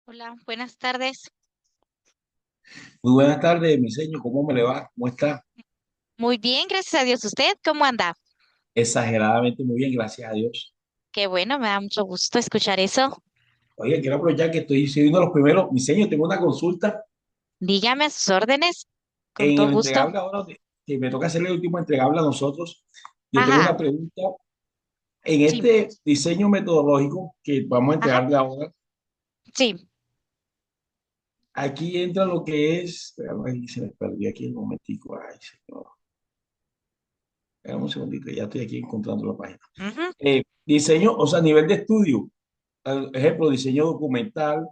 Hola, buenas tardes. Muy buenas tardes, mi señor. ¿Cómo me le va? ¿Cómo está? Muy bien, gracias a Dios. ¿Usted cómo anda? Exageradamente muy bien, gracias a Dios. Qué bueno, me da mucho gusto escuchar eso. Oye, quiero aprovechar que estoy siendo los primeros. Mi señor, tengo una consulta Dígame a sus órdenes, con en todo el gusto. entregable ahora, que me toca hacer el último entregable a nosotros. Yo tengo Ajá, una pregunta. En sí, este diseño metodológico que vamos a ajá, entregarle ahora, sí. aquí entra lo que es. Espérame, ahí se me perdió aquí un momentico. Ay, señor. Espérame un segundito, ya estoy aquí encontrando la página. Ujú, Diseño, o sea, nivel de estudio. Ejemplo, diseño documental,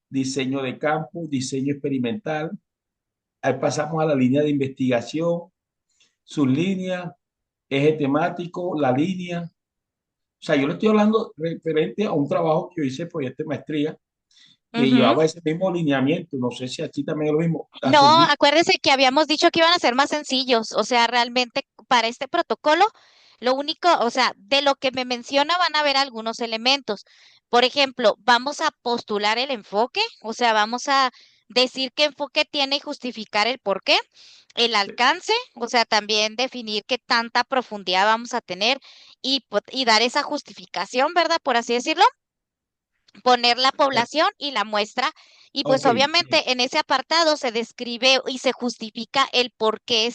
diseño de campo, diseño experimental. Ahí pasamos a la línea de investigación, sus líneas, eje temático, la línea. O sea, yo le estoy hablando referente a un trabajo que yo hice, proyecto de maestría, que ujú. llevaba ese mismo lineamiento. No sé si aquí también es lo mismo. No, Asumí. acuérdese que habíamos dicho que iban a ser más sencillos. O sea, realmente para este protocolo, lo único, o sea, de lo que me menciona van a haber algunos elementos. Por ejemplo, vamos a postular el enfoque, o sea, vamos a decir qué enfoque tiene y justificar el por qué, el alcance, o sea, también definir qué tanta profundidad vamos a tener y dar esa justificación, ¿verdad? Por así decirlo, poner la población y la muestra. Y pues Ok, bien. obviamente en ese apartado se describe y se justifica el por qué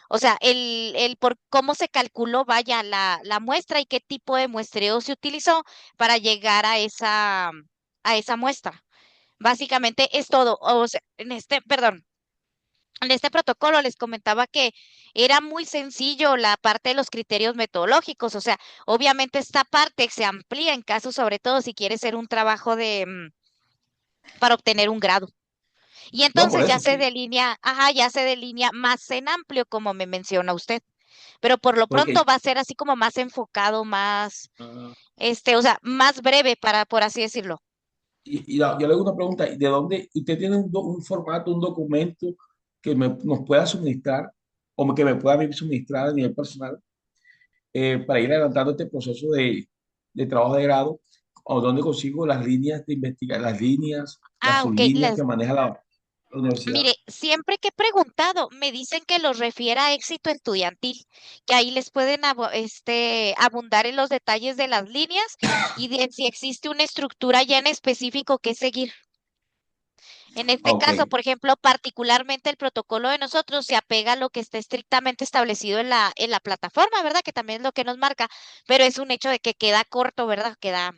o sea, el por cómo se calculó, vaya, la muestra y qué tipo de muestreo se utilizó para llegar a esa muestra. Básicamente es todo. O sea, perdón, en este protocolo les comentaba que era muy sencillo la parte de los criterios metodológicos, o sea, obviamente esta parte se amplía en caso, sobre todo si quiere ser un trabajo para obtener un grado. Y No, por entonces ya eso se sí. delinea, ajá, ya se delinea más en amplio, como me menciona usted. Pero por lo pronto Porque, va a ser así como más enfocado, más, ah, o sea, más breve por así decirlo. yo le hago una pregunta. ¿De dónde usted tiene un formato, un documento que nos pueda suministrar o que me pueda a mí suministrar a nivel personal? Para ir adelantando este proceso de trabajo de grado, o dónde consigo las líneas de investigación, las líneas, las Ah, ok. sublíneas que maneja la universidad. Mire, siempre que he preguntado, me dicen que los refiera a éxito estudiantil, que ahí les pueden abundar en los detalles de las líneas y de si existe una estructura ya en específico que seguir. En Ah, este ok. caso, por ejemplo, particularmente el protocolo de nosotros se apega a lo que está estrictamente establecido en la plataforma, ¿verdad? Que también es lo que nos marca, pero es un hecho de que queda corto, ¿verdad? Queda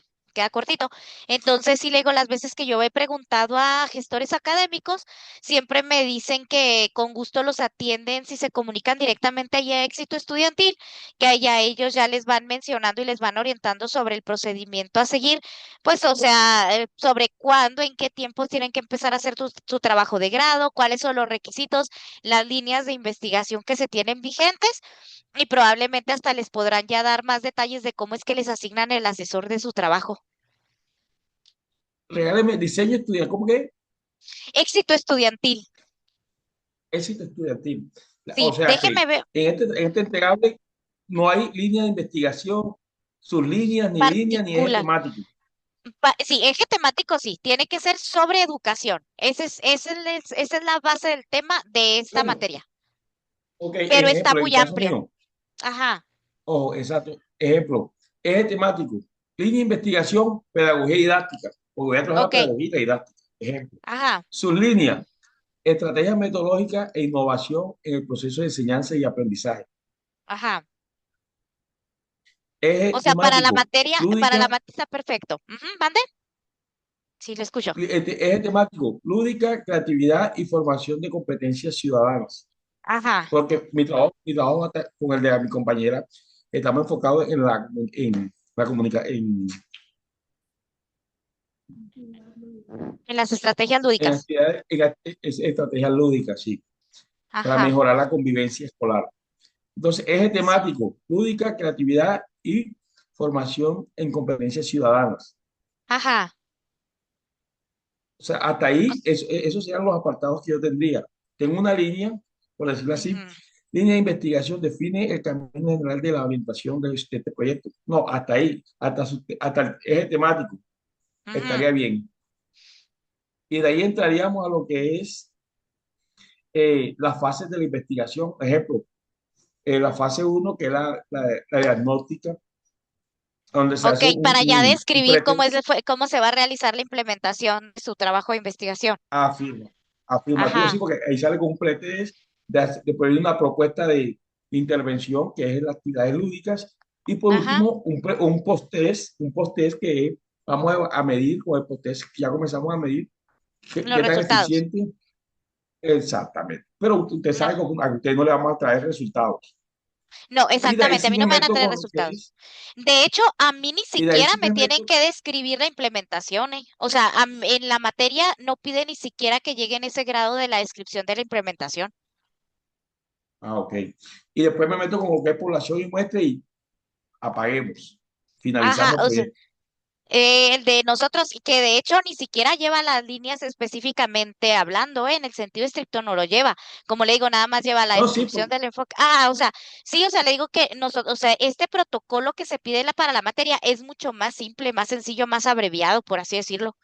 cortito. Entonces, sí le digo, las veces que yo he preguntado a gestores académicos, siempre me dicen que con gusto los atienden si se comunican directamente allá a Éxito Estudiantil, que allá ellos ya les van mencionando y les van orientando sobre el procedimiento a seguir, pues, o sea, sobre cuándo, en qué tiempos tienen que empezar a hacer su trabajo de grado, cuáles son los requisitos, las líneas de investigación que se tienen vigentes y probablemente hasta les podrán ya dar más detalles de cómo es que les asignan el asesor de su trabajo. Regáleme diseño estudiantil, ¿cómo que? Éxito estudiantil. Éxito estudiantil. O Sí, sea que déjeme ver. en este entregable no hay línea de investigación, sus líneas, ni líneas, ni eje Particular. temático. Sí, eje temático sí, tiene que ser sobre educación. Esa es la base del tema de esta Bueno, materia, ok, pero está ejemplo, en el muy caso amplio. mío, Ajá, ojo, exacto, ejemplo, eje temático, línea de investigación, pedagogía didáctica, porque voy a trabajar la ok, pedagogía y didáctica, ejemplo. ajá, Sus líneas, estrategias metodológicas e innovación en el proceso de enseñanza y aprendizaje. ajá. O Eje sea, temático, para la lúdica, materia está perfecto. Ujú, ¿mande? Sí, lo escucho. eje temático, lúdica, creatividad y formación de competencias ciudadanas. Ajá. Porque mi trabajo con el de mi compañera, estamos enfocados en la comunicación, En las estrategias en lúdicas. actividades, estrategias lúdicas, sí, para Ajá, mejorar la convivencia escolar. Entonces, eje sí. temático, lúdica, creatividad y formación en competencias ciudadanas. Ajá. O sea, hasta ahí, esos serían los apartados que yo tendría. Tengo una línea, por decirlo así, Ujú, línea de investigación define el camino general de la orientación de este proyecto. No, hasta ahí, hasta el eje temático, ujú. estaría bien. Y de ahí entraríamos a lo que es las fases de la investigación. Ejemplo, la fase uno que es la diagnóstica, donde se Ok, hace para ya un describir cómo se va a realizar la implementación de su trabajo de investigación. afirma, afirmativo, sí, Ajá, porque ahí sale con un pretest de poner una propuesta de intervención, que es las actividades lúdicas, y por ajá, último, un post-test que vamos a medir, con el post-test que ya comenzamos a medir, los qué tan resultados. eficiente exactamente. Pero usted No, sabe que a usted no le vamos a traer resultados. no, Y de ahí exactamente, a sí mí me no me van a meto traer con lo que resultados. es, De hecho, a mí ni y de ahí siquiera sí me me tienen meto, que describir la implementación, ¿eh? O sea, en la materia no pide ni siquiera que llegue en ese grado de la descripción de la implementación. ok. Y después me meto con lo que es población y muestra y apaguemos. Ajá, Finalizamos el o sea, proyecto. el de nosotros, y que de hecho ni siquiera lleva las líneas específicamente hablando, ¿eh? En el sentido estricto no lo lleva. Como le digo, nada más lleva la No, sí, descripción del enfoque. Ah, o sea, sí, o sea, le digo que nosotros, o sea, este protocolo que se pide para la materia es mucho más simple, más sencillo, más abreviado, por así decirlo.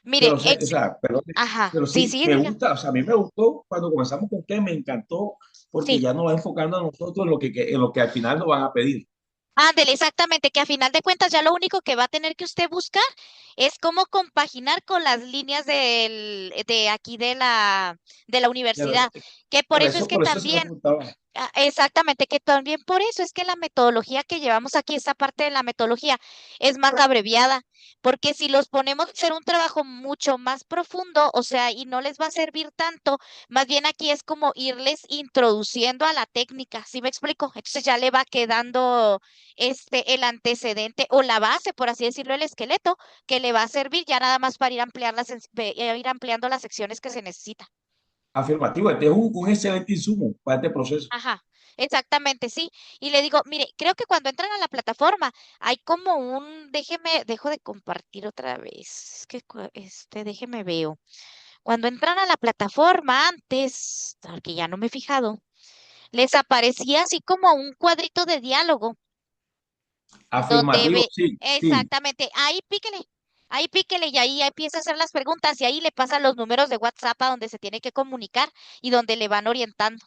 Mire, pero, o sea, perdón, ajá, pero sí, sí, sí, me diga, gusta, o sea, a mí me gustó cuando comenzamos con que me encantó, porque sí. ya nos va enfocando a nosotros en lo que al final nos van a pedir. Ándele, exactamente, que a final de cuentas ya lo único que va a tener que usted buscar es cómo compaginar con las líneas de aquí de la universidad, Pero, que por eso es que por eso se me también. preguntaba. Exactamente, que también por eso es que la metodología que llevamos aquí, esa parte de la metodología, es más abreviada, porque si los ponemos a hacer un trabajo mucho más profundo, o sea, y no les va a servir tanto, más bien aquí es como irles introduciendo a la técnica, ¿sí me explico? Entonces ya le va quedando el antecedente o la base, por así decirlo, el esqueleto, que le va a servir ya nada más para ir ampliando las secciones que se necesitan. Afirmativo, este es un excelente insumo para este proceso. Ajá, exactamente, sí. Y le digo, mire, creo que cuando entran a la plataforma hay como dejo de compartir otra vez. Es que déjeme veo. Cuando entran a la plataforma antes, porque ya no me he fijado, les aparecía así como un cuadrito de diálogo donde Afirmativo, ve, sí, sí. exactamente, ahí píquele y ahí empieza a hacer las preguntas y ahí le pasan los números de WhatsApp a donde se tiene que comunicar y donde le van orientando.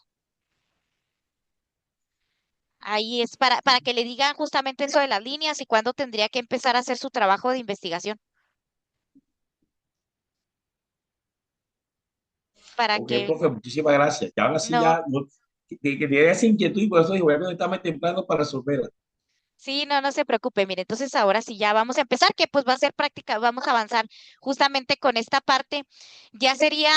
Ahí es para que le digan justamente eso de las líneas y cuándo tendría que empezar a hacer su trabajo de investigación. Para Ok, que profe, muchísimas gracias. Y ahora sí no, ya, no, que tiene esa inquietud y por eso digo, voy a conectarme temprano para resolverla. sí, no, no se preocupe. Mire, entonces ahora sí ya vamos a empezar, que pues va a ser práctica, vamos a avanzar justamente con esta parte. Ya sería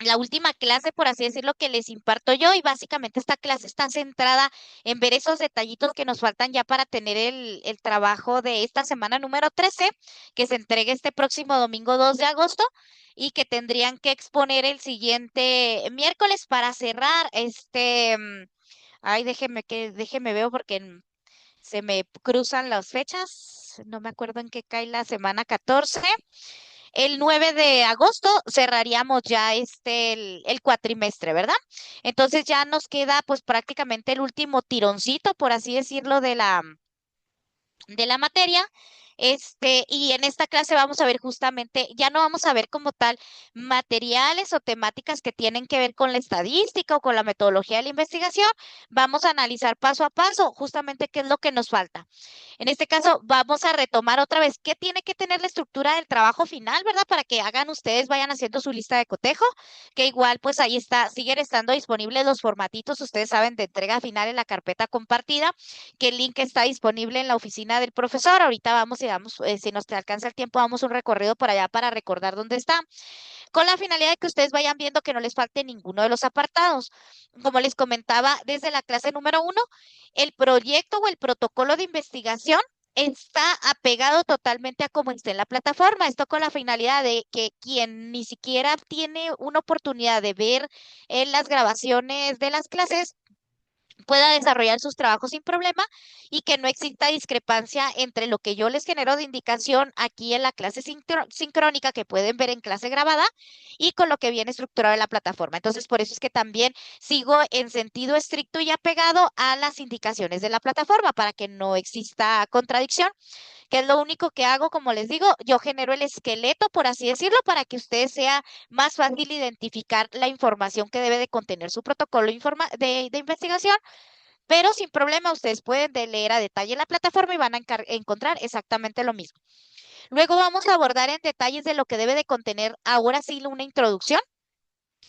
la última clase, por así decirlo, que les imparto yo y básicamente esta clase está centrada en ver esos detallitos que nos faltan ya para tener el trabajo de esta semana número 13 que se entregue este próximo domingo 2 de agosto y que tendrían que exponer el siguiente miércoles para cerrar ay, déjeme veo porque se me cruzan las fechas, no me acuerdo en qué cae la semana 14. El 9 de agosto cerraríamos ya el cuatrimestre, ¿verdad? Entonces ya nos queda pues prácticamente el último tironcito, por así decirlo, de la materia. Y en esta clase vamos a ver justamente, ya no vamos a ver como tal materiales o temáticas que tienen que ver con la estadística o con la metodología de la investigación. Vamos a analizar paso a paso justamente qué es lo que nos falta. En este caso, vamos a retomar otra vez qué tiene que tener la estructura del trabajo final, ¿verdad? Para que hagan ustedes, vayan haciendo su lista de cotejo, que igual pues ahí está, siguen estando disponibles los formatitos, ustedes saben, de entrega final en la carpeta compartida, que el link está disponible en la oficina del profesor. Ahorita vamos y vamos, si nos alcanza el tiempo, damos un recorrido por allá para recordar dónde está, con la finalidad de que ustedes vayan viendo que no les falte ninguno de los apartados. Como les comentaba desde la clase número 1, el proyecto o el protocolo de investigación está apegado totalmente a cómo está en la plataforma. Esto con la finalidad de que quien ni siquiera tiene una oportunidad de ver en las grabaciones de las clases pueda desarrollar sus trabajos sin problema y que no exista discrepancia entre lo que yo les genero de indicación aquí en la clase sincrónica que pueden ver en clase grabada y con lo que viene estructurado en la plataforma. Entonces, por eso es que también sigo en sentido estricto y apegado a las indicaciones de la plataforma para que no exista contradicción. que es lo único que hago, como les digo, yo genero el esqueleto, por así decirlo, para que ustedes sea más fácil identificar la información que debe de contener su protocolo de investigación, pero sin problema ustedes pueden leer a detalle la plataforma y van a encontrar exactamente lo mismo. Luego vamos a abordar en detalles de lo que debe de contener ahora sí una introducción,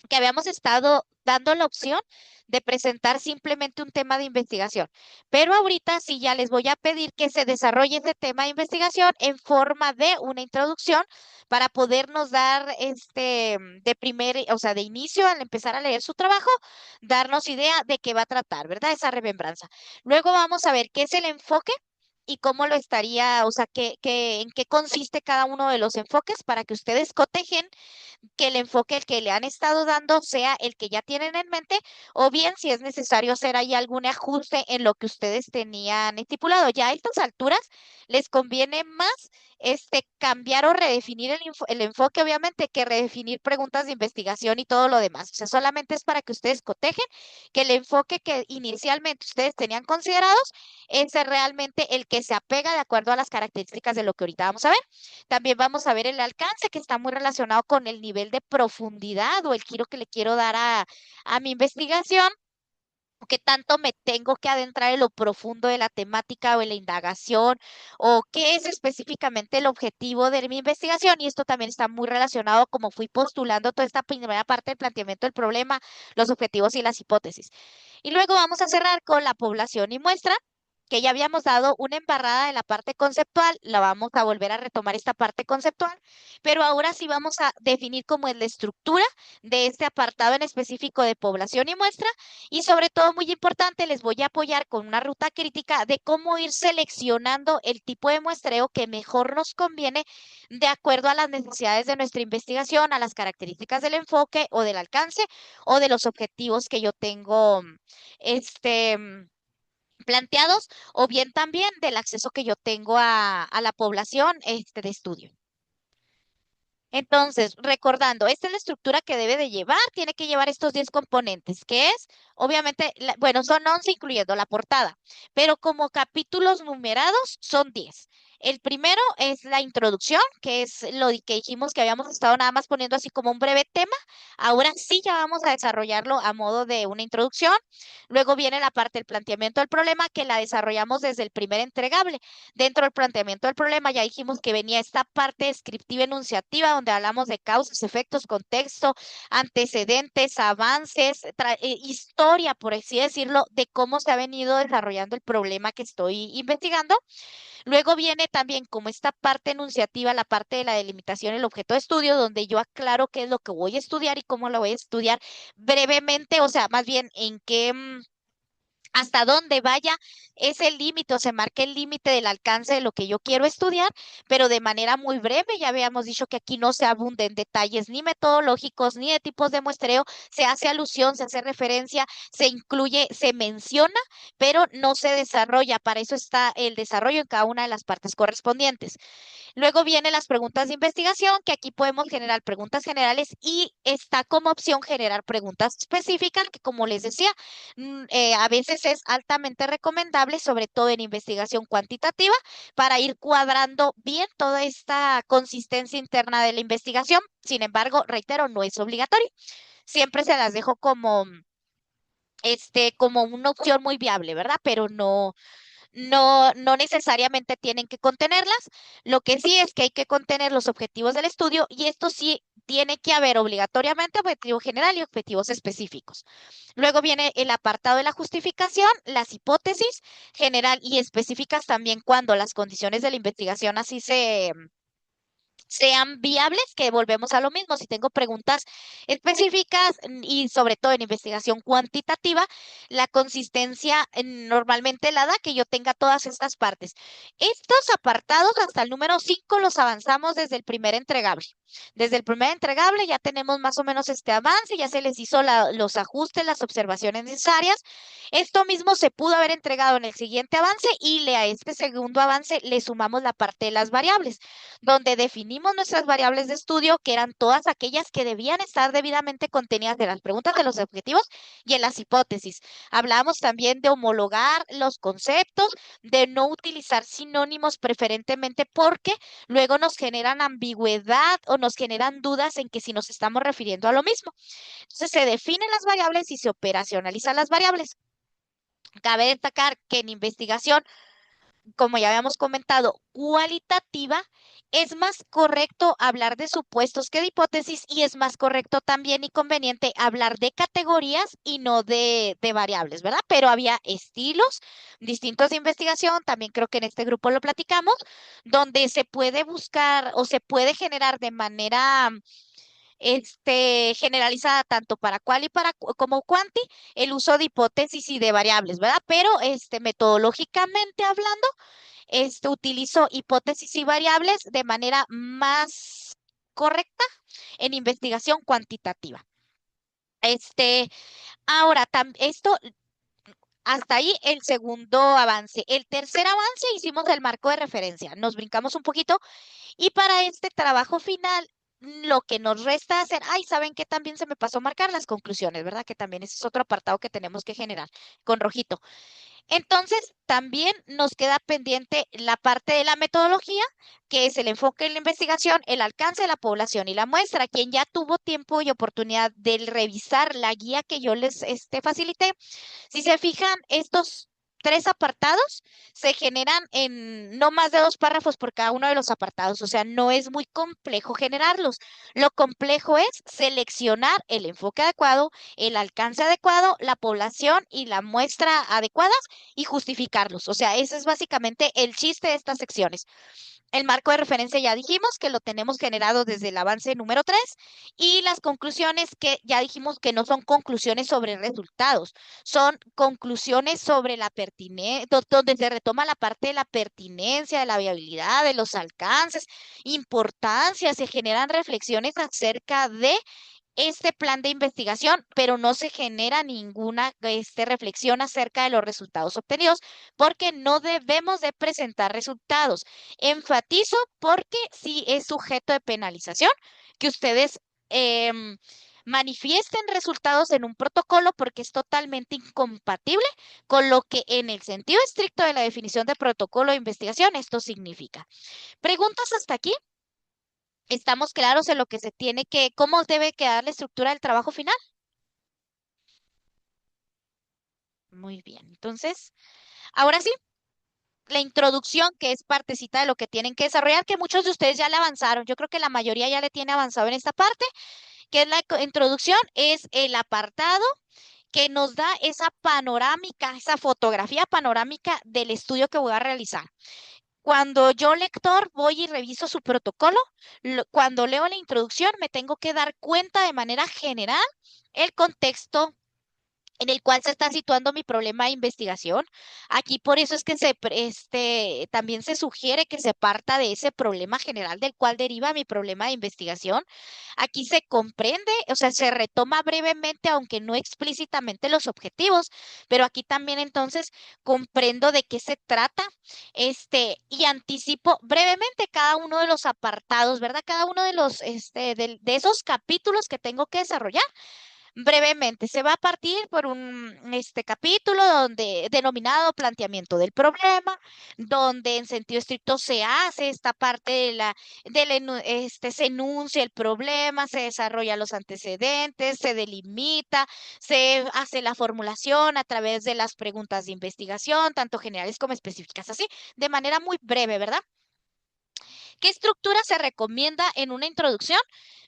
que habíamos estado dando la opción de presentar simplemente un tema de investigación. Pero ahorita sí ya les voy a pedir que se desarrolle ese tema de investigación en forma de una introducción para podernos dar de o sea, de inicio al empezar a leer su trabajo, darnos idea de qué va a tratar, ¿verdad? Esa remembranza. Luego vamos a ver qué es el enfoque y cómo lo estaría, o sea, en qué consiste cada uno de los enfoques para que ustedes cotejen que el enfoque el que le han estado dando sea el que ya tienen en mente, o bien si es necesario hacer ahí algún ajuste en lo que ustedes tenían estipulado. Ya a estas alturas les conviene más cambiar o redefinir el enfoque, obviamente, que redefinir preguntas de investigación y todo lo demás. O sea, solamente es para que ustedes cotejen que el enfoque que inicialmente ustedes tenían considerados es realmente el que se apega de acuerdo a las características de lo que ahorita vamos a ver. También vamos a ver el alcance, que está muy relacionado con el nivel de profundidad o el giro que le quiero dar a mi investigación. ¿Qué tanto me tengo que adentrar en lo profundo de la temática o en la indagación? ¿O qué es específicamente el objetivo de mi investigación? Y esto también está muy relacionado como fui postulando toda esta primera parte del planteamiento del problema, los objetivos y las hipótesis. Y luego vamos a cerrar con la población y muestra, que ya habíamos dado una embarrada en la parte conceptual, la vamos a volver a retomar esta parte conceptual, pero ahora sí vamos a definir cómo es la estructura de este apartado en específico de población y muestra, y sobre todo, muy importante, les voy a apoyar con una ruta crítica de cómo ir seleccionando el tipo de muestreo que mejor nos conviene de acuerdo a las necesidades de nuestra investigación, a las características del enfoque o del alcance o de los objetivos que yo tengo este, mm, planteados, o bien también del acceso que yo tengo a la población de estudio. Entonces, recordando, esta es la estructura que debe de llevar, tiene que llevar estos 10 componentes, que es, obviamente, bueno, son 11 incluyendo la portada, pero como capítulos numerados son 10. El primero es la introducción, que es que dijimos que habíamos estado nada más poniendo así como un breve tema. Ahora sí ya vamos a desarrollarlo a modo de una introducción. Luego viene la parte del planteamiento del problema, que la desarrollamos desde el primer entregable. Dentro del planteamiento del problema ya dijimos que venía esta parte descriptiva enunciativa donde hablamos de causas, efectos, contexto, antecedentes, avances, historia, por así decirlo, de cómo se ha venido desarrollando el problema que estoy investigando. Luego viene también como esta parte enunciativa, la parte de la delimitación, el objeto de estudio, donde yo aclaro qué es lo que voy a estudiar y cómo lo voy a estudiar brevemente, o sea, más bien en qué hasta dónde vaya ese límite o se marque el límite del alcance de lo que yo quiero estudiar, pero de manera muy breve. Ya habíamos dicho que aquí no se abunda en detalles ni metodológicos ni de tipos de muestreo, se hace alusión, se hace referencia, se incluye, se menciona, pero no se desarrolla. Para eso está el desarrollo en cada una de las partes correspondientes. Luego vienen las preguntas de investigación, que aquí podemos generar preguntas generales y está como opción generar preguntas específicas, que como les decía, a veces es altamente recomendable, sobre todo en investigación cuantitativa, para ir cuadrando bien toda esta consistencia interna de la investigación. Sin embargo, reitero, no es obligatorio. Siempre se las dejo como una opción muy viable, ¿verdad? Pero no necesariamente tienen que contenerlas. Lo que sí es que hay que contener los objetivos del estudio y esto sí tiene que haber obligatoriamente objetivo general y objetivos específicos. Luego viene el apartado de la justificación, las hipótesis general y específicas también cuando las condiciones de la investigación así sean viables, que volvemos a lo mismo. Si tengo preguntas específicas y sobre todo en investigación cuantitativa, la consistencia normalmente la da que yo tenga todas estas partes. Estos apartados hasta el número 5 los avanzamos desde el primer entregable. Desde el primer entregable ya tenemos más o menos este avance, ya se les hizo los ajustes, las observaciones necesarias. Esto mismo se pudo haber entregado en el siguiente avance y a este segundo avance le sumamos la parte de las variables donde definimos definimos nuestras variables de estudio, que eran todas aquellas que debían estar debidamente contenidas en las preguntas de los objetivos y en las hipótesis. Hablábamos también de homologar los conceptos, de no utilizar sinónimos preferentemente porque luego nos generan ambigüedad o nos generan dudas en que si nos estamos refiriendo a lo mismo. Entonces se definen las variables y se operacionalizan las variables. Cabe destacar que en investigación, como ya habíamos comentado, cualitativa, es más correcto hablar de supuestos que de hipótesis y es más correcto también y conveniente hablar de categorías y no de variables, ¿verdad? Pero había estilos distintos de investigación, también creo que en este grupo lo platicamos, donde se puede buscar o se puede generar de manera generalizada tanto para cual y para como cuanti el uso de hipótesis y de variables, ¿verdad? Pero metodológicamente hablando, utilizo hipótesis y variables de manera más correcta en investigación cuantitativa. Este, ahora, esto, hasta ahí el segundo avance. El tercer avance hicimos el marco de referencia. Nos brincamos un poquito y para este trabajo final, lo que nos resta hacer, ay, ¿saben qué? También se me pasó marcar las conclusiones, ¿verdad? Que también ese es otro apartado que tenemos que generar con rojito. Entonces, también nos queda pendiente la parte de la metodología, que es el enfoque en la investigación, el alcance de la población y la muestra. Quien ya tuvo tiempo y oportunidad de revisar la guía que yo les facilité, si se fijan, estos tres apartados se generan en no más de 2 párrafos por cada uno de los apartados, o sea, no es muy complejo generarlos. Lo complejo es seleccionar el enfoque adecuado, el alcance adecuado, la población y la muestra adecuadas y justificarlos. O sea, ese es básicamente el chiste de estas secciones. El marco de referencia ya dijimos que lo tenemos generado desde el avance número 3 y las conclusiones que ya dijimos que no son conclusiones sobre resultados, son conclusiones sobre la pertinencia, donde se retoma la parte de la pertinencia, de la viabilidad, de los alcances, importancia, se generan reflexiones acerca de este plan de investigación, pero no se genera ninguna reflexión acerca de los resultados obtenidos, porque no debemos de presentar resultados. Enfatizo porque sí es sujeto de penalización que ustedes em, manifiesten resultados en un protocolo porque es totalmente incompatible con lo que en el sentido estricto de la definición de protocolo de investigación esto significa. ¿Preguntas hasta aquí? ¿Estamos claros en lo que se tiene cómo debe quedar la estructura del trabajo final? Muy bien. Entonces, ahora sí, la introducción, que es partecita de lo que tienen que desarrollar, que muchos de ustedes ya le avanzaron. Yo creo que la mayoría ya le tiene avanzado en esta parte, que es la introducción, es el apartado que nos da esa panorámica, esa fotografía panorámica del estudio que voy a realizar. Cuando yo lector voy y reviso su protocolo, cuando leo la introducción me tengo que dar cuenta de manera general el contexto en el cual se está situando mi problema de investigación. Aquí por eso es que también se sugiere que se parta de ese problema general del cual deriva mi problema de investigación. Aquí se comprende, o sea, se retoma brevemente, aunque no explícitamente los objetivos, pero aquí también entonces comprendo de qué se trata, y anticipo brevemente cada uno de los apartados, ¿verdad? Cada uno de de esos capítulos que tengo que desarrollar. Brevemente, se va a partir por un capítulo donde denominado planteamiento del problema, donde en sentido estricto se hace esta parte se enuncia el problema, se desarrolla los antecedentes, se delimita, se hace la formulación a través de las preguntas de investigación, tanto generales como específicas, así, de manera muy breve, ¿verdad? ¿Qué estructura se recomienda en una introducción?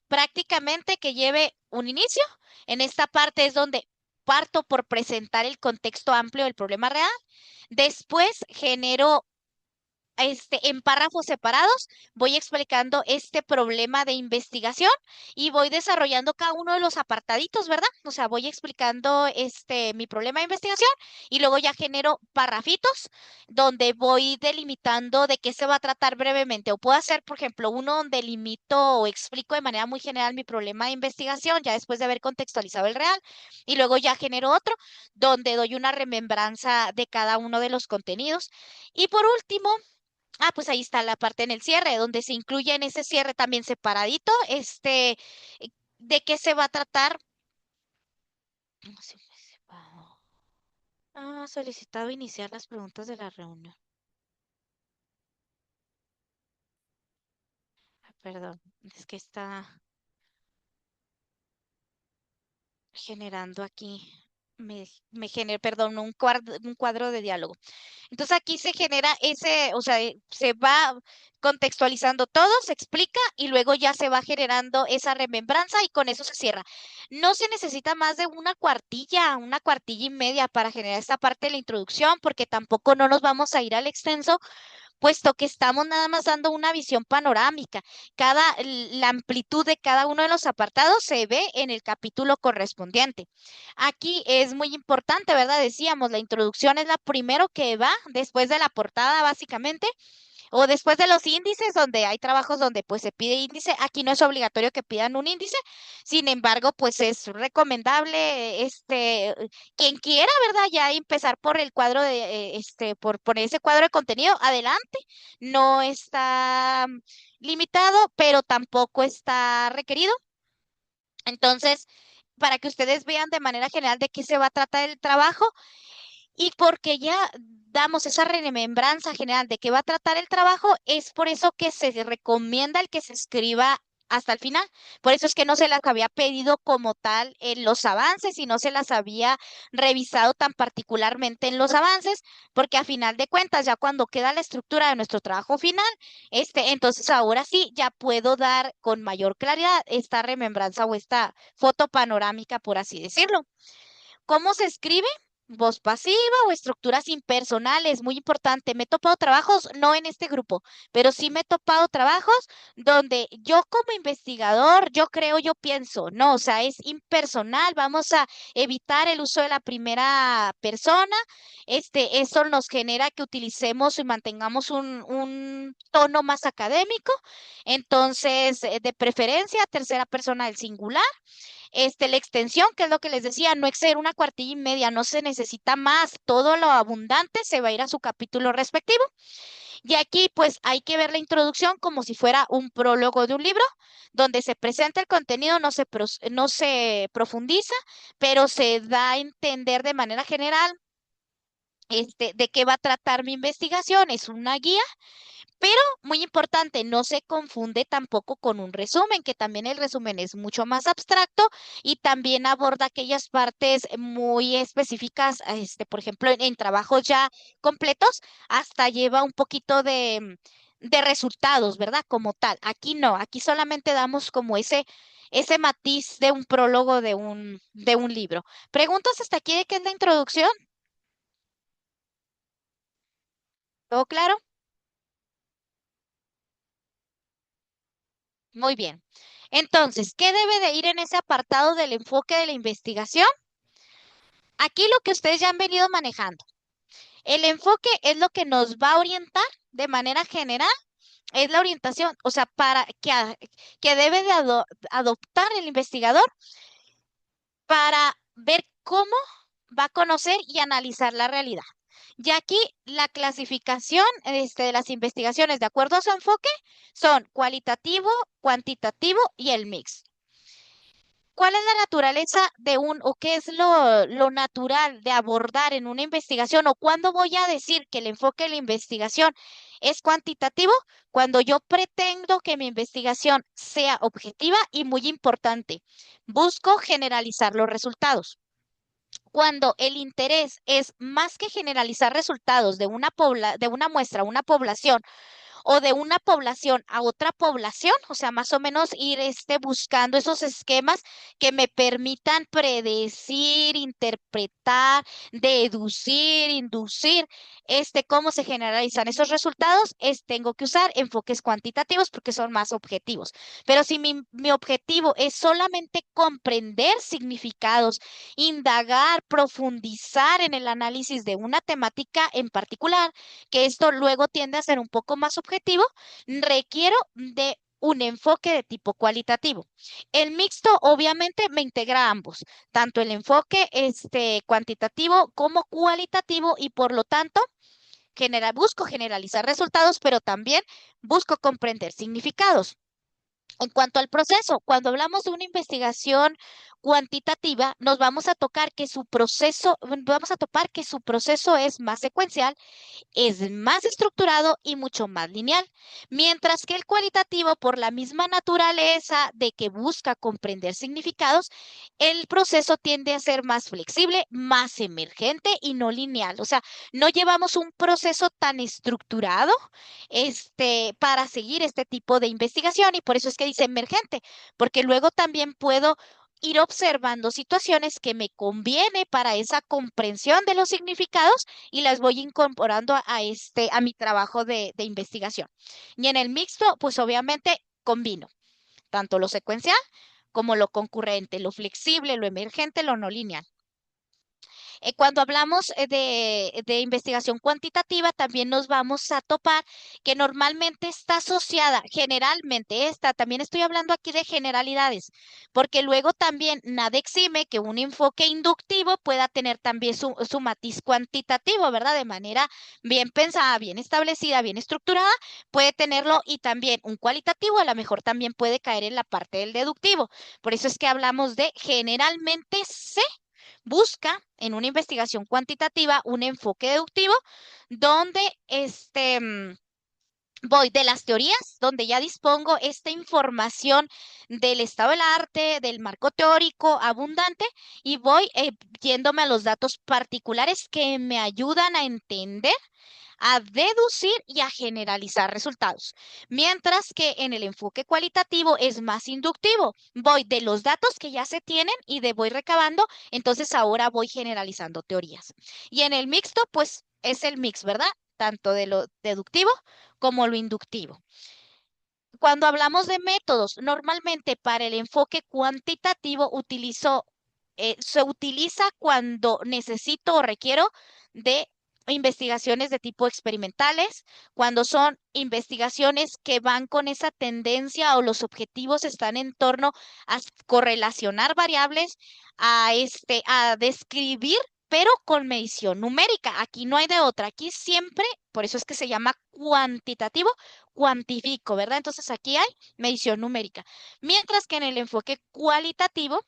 Prácticamente que lleve un inicio. En esta parte es donde parto por presentar el contexto amplio del problema real. Después genero en párrafos separados, voy explicando este problema de investigación y voy desarrollando cada uno de los apartaditos, ¿verdad? O sea, voy explicando mi problema de investigación y luego ya genero parrafitos donde voy delimitando de qué se va a tratar brevemente. O puedo hacer, por ejemplo, uno donde limito o explico de manera muy general mi problema de investigación, ya después de haber contextualizado el real, y luego ya genero otro donde doy una remembranza de cada uno de los contenidos. Y por último, Pues ahí está la parte en el cierre, donde se incluye en ese cierre también separadito, de qué se va a tratar. No sé, solicitado iniciar las preguntas de la reunión. Perdón, es que está generando aquí, me genera, perdón, un cuadro de diálogo. Entonces aquí se genera ese, o sea, se va contextualizando todo, se explica y luego ya se va generando esa remembranza y con eso se cierra. No se necesita más de una cuartilla y media para generar esta parte de la introducción, porque tampoco no nos vamos a ir al extenso, puesto que estamos nada más dando una visión panorámica. La amplitud de cada uno de los apartados se ve en el capítulo correspondiente. Aquí es muy importante, ¿verdad? Decíamos, la introducción es la primero que va después de la portada, básicamente. O después de los índices, donde hay trabajos donde pues se pide índice, aquí no es obligatorio que pidan un índice, sin embargo, pues es recomendable, quien quiera, ¿verdad? Ya empezar por el cuadro por poner ese cuadro de contenido, adelante, no está limitado, pero tampoco está requerido. Entonces, para que ustedes vean de manera general de qué se va a tratar el trabajo, y porque ya damos esa remembranza general de qué va a tratar el trabajo, es por eso que se recomienda el que se escriba hasta el final. Por eso es que no se las había pedido como tal en los avances y no se las había revisado tan particularmente en los avances, porque a final de cuentas, ya cuando queda la estructura de nuestro trabajo final, entonces ahora sí ya puedo dar con mayor claridad esta remembranza o esta foto panorámica, por así decirlo. ¿Cómo se escribe? Voz pasiva o estructuras impersonales, muy importante. Me he topado trabajos, no en este grupo, pero sí me he topado trabajos donde yo como investigador, yo creo, yo pienso, no, o sea, es impersonal, vamos a evitar el uso de la primera persona. Eso nos genera que utilicemos y mantengamos un tono más académico. Entonces, de preferencia, tercera persona del singular. La extensión, que es lo que les decía, no exceder una cuartilla y media, no se necesita más, todo lo abundante se va a ir a su capítulo respectivo. Y aquí pues hay que ver la introducción como si fuera un prólogo de un libro, donde se presenta el contenido, no se profundiza, pero se da a entender de manera general de qué va a tratar mi investigación, es una guía, pero muy importante, no se confunde tampoco con un resumen, que también el resumen es mucho más abstracto y también aborda aquellas partes muy específicas, por ejemplo, en trabajos ya completos, hasta lleva un poquito de resultados, ¿verdad? Como tal. Aquí no, aquí solamente damos como ese matiz de un prólogo de un libro. ¿Preguntas hasta aquí de qué es la introducción? ¿Todo claro? Muy bien. Entonces, ¿qué debe de ir en ese apartado del enfoque de la investigación? Aquí lo que ustedes ya han venido manejando. El enfoque es lo que nos va a orientar de manera general, es la orientación, o sea, que debe de adoptar el investigador para ver cómo va a conocer y analizar la realidad. Y aquí la clasificación de las investigaciones de acuerdo a su enfoque son cualitativo, cuantitativo y el mix. ¿Cuál es la naturaleza o qué es lo natural de abordar en una investigación? ¿O cuándo voy a decir que el enfoque de la investigación es cuantitativo? Cuando yo pretendo que mi investigación sea objetiva y muy importante, busco generalizar los resultados. Cuando el interés es más que generalizar resultados de una muestra a una población, o de una población a otra población, o sea, más o menos ir buscando esos esquemas que me permitan predecir, interpretar, deducir, inducir, cómo se generalizan esos resultados, tengo que usar enfoques cuantitativos porque son más objetivos. Pero si mi objetivo es solamente comprender significados, indagar, profundizar en el análisis de una temática en particular, que esto luego tiende a ser un poco más objetivo, requiero de un enfoque de tipo cualitativo. El mixto obviamente me integra ambos, tanto el enfoque cuantitativo como cualitativo y por lo tanto busco generalizar resultados, pero también busco comprender significados. En cuanto al proceso, cuando hablamos de una investigación cuantitativa, nos vamos a tocar que su proceso, vamos a topar que su proceso es más secuencial, es más estructurado y mucho más lineal, mientras que el cualitativo, por la misma naturaleza de que busca comprender significados, el proceso tiende a ser más flexible, más emergente y no lineal. O sea, no llevamos un proceso tan estructurado, para seguir este tipo de investigación y por eso es que dice emergente, porque luego también puedo ir observando situaciones que me conviene para esa comprensión de los significados y las voy incorporando a mi trabajo de investigación. Y en el mixto, pues obviamente combino tanto lo secuencial como lo concurrente, lo flexible, lo emergente, lo no lineal. Cuando hablamos de investigación cuantitativa, también nos vamos a topar que normalmente está asociada, generalmente también estoy hablando aquí de generalidades, porque luego también nada exime que un enfoque inductivo pueda tener también su matiz cuantitativo, ¿verdad? De manera bien pensada, bien establecida, bien estructurada, puede tenerlo y también un cualitativo a lo mejor también puede caer en la parte del deductivo. Por eso es que hablamos de generalmente se busca en una investigación cuantitativa un enfoque deductivo donde voy de las teorías, donde ya dispongo esta información del estado del arte, del marco teórico abundante, y voy yéndome a los datos particulares que me ayudan a entender, a deducir y a generalizar resultados. Mientras que en el enfoque cualitativo es más inductivo. Voy de los datos que ya se tienen y de voy recabando, entonces ahora voy generalizando teorías. Y en el mixto, pues es el mix, ¿verdad? Tanto de lo deductivo como lo inductivo. Cuando hablamos de métodos, normalmente para el enfoque cuantitativo se utiliza cuando necesito o requiero de investigaciones de tipo experimentales, cuando son investigaciones que van con esa tendencia o los objetivos están en torno a correlacionar variables, a describir, pero con medición numérica. Aquí no hay de otra. Aquí siempre, por eso es que se llama cuantitativo, cuantifico, ¿verdad? Entonces aquí hay medición numérica. Mientras que en el enfoque cualitativo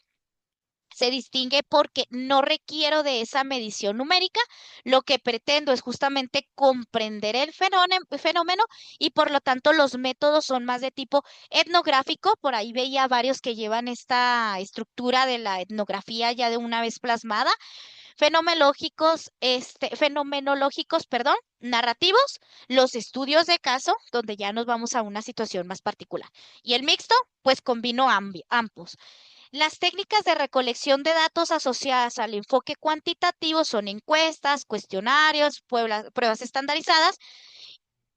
se distingue porque no requiero de esa medición numérica, lo que pretendo es justamente comprender el fenómeno y por lo tanto los métodos son más de tipo etnográfico, por ahí veía varios que llevan esta estructura de la etnografía ya de una vez plasmada, fenomenológicos, perdón, narrativos, los estudios de caso, donde ya nos vamos a una situación más particular. Y el mixto, pues combino ambos. Las técnicas de recolección de datos asociadas al enfoque cuantitativo son encuestas, cuestionarios, pruebas estandarizadas,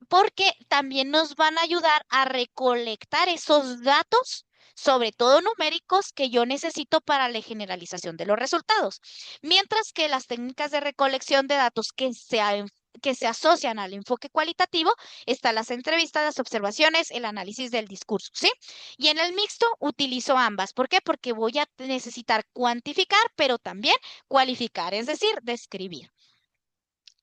porque también nos van a ayudar a recolectar esos datos, sobre todo numéricos, que yo necesito para la generalización de los resultados. Mientras que las técnicas de recolección de datos que se asocian al enfoque cualitativo, están las entrevistas, las observaciones, el análisis del discurso, ¿sí? Y en el mixto utilizo ambas. ¿Por qué? Porque voy a necesitar cuantificar, pero también cualificar, es decir, describir.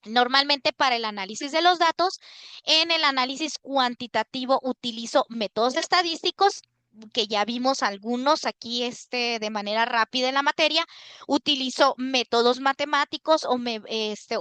Normalmente para el análisis de los datos, en el análisis cuantitativo utilizo métodos estadísticos que ya vimos algunos aquí de manera rápida en la materia, utilizo métodos matemáticos o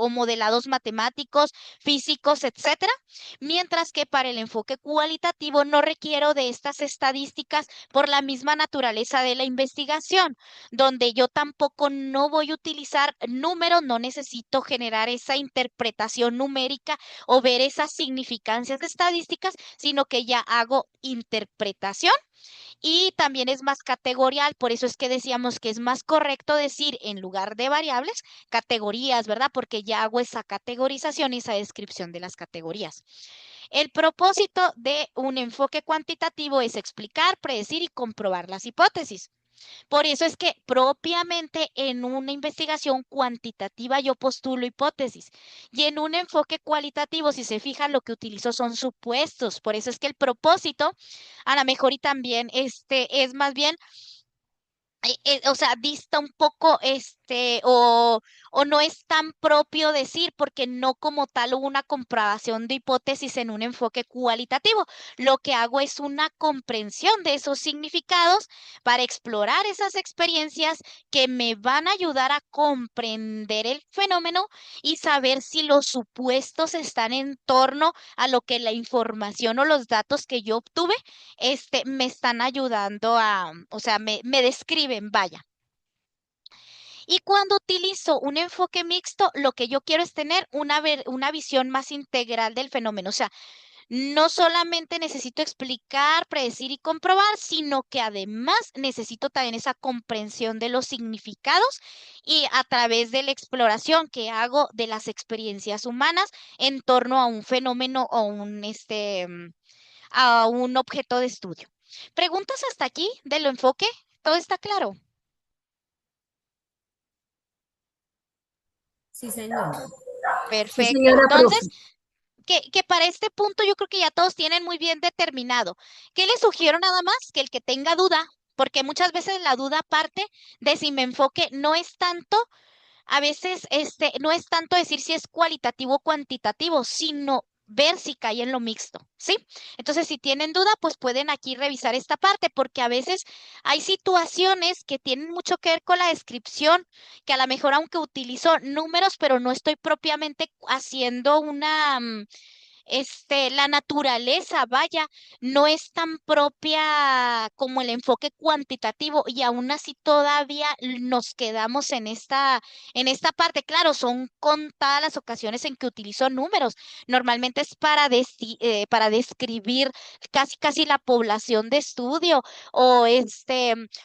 modelados matemáticos, físicos, etcétera, mientras que para el enfoque cualitativo no requiero de estas estadísticas por la misma naturaleza de la investigación donde yo tampoco no voy a utilizar números, no necesito generar esa interpretación numérica o ver esas significancias estadísticas, sino que ya hago interpretación y también es más categorial, por eso es que decíamos que es más correcto decir en lugar de variables, categorías, ¿verdad? Porque ya hago esa categorización y esa descripción de las categorías. El propósito de un enfoque cuantitativo es explicar, predecir y comprobar las hipótesis. Por eso es que propiamente en una investigación cuantitativa yo postulo hipótesis y en un enfoque cualitativo, si se fijan, lo que utilizo son supuestos. Por eso es que el propósito, a lo mejor y también es más bien, o sea, dista un poco este, o no es tan propio decir, porque no como tal hubo una comprobación de hipótesis en un enfoque cualitativo. Lo que hago es una comprensión de esos significados para explorar esas experiencias que me van a ayudar a comprender el fenómeno y saber si los supuestos están en torno a lo que la información o los datos que yo obtuve, me están ayudando a, o sea, me describen, vaya. Y cuando utilizo un enfoque mixto, lo que yo quiero es tener una visión más integral del fenómeno. O sea, no solamente necesito explicar, predecir y comprobar, sino que además necesito también esa comprensión de los significados y a través de la exploración que hago de las experiencias humanas en torno a un fenómeno o a un objeto de estudio. ¿Preguntas hasta aquí de lo enfoque? ¿Todo está claro? Sí, señora. Sí, Perfecto. señora Entonces, profe. que para este punto yo creo que ya todos tienen muy bien determinado. ¿Qué les sugiero nada más? Que el que tenga duda, porque muchas veces la duda parte de si me enfoque, no es tanto, a veces no es tanto decir si es cualitativo o cuantitativo, sino ver si cae en lo mixto, ¿sí? Entonces, si tienen duda, pues pueden aquí revisar esta parte, porque a veces hay situaciones que tienen mucho que ver con la descripción, que a lo mejor aunque utilizo números, pero no estoy propiamente haciendo la naturaleza, vaya, no es tan propia como el enfoque cuantitativo y aún así todavía nos quedamos en esta parte. Claro, son contadas las ocasiones en que utilizo números. Normalmente es para describir casi la población de estudio o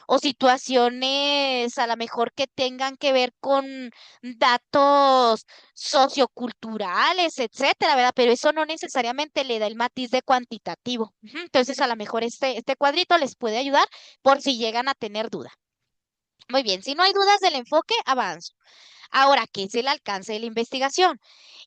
o situaciones a lo mejor que tengan que ver con datos socioculturales, etcétera, ¿verdad? Pero eso no necesariamente le da el matiz de cuantitativo. Ujú. Entonces, a lo mejor este cuadrito les puede ayudar por si llegan a tener duda. Muy bien, si no hay dudas del enfoque, avanzo. Ahora, ¿qué es el alcance de la investigación?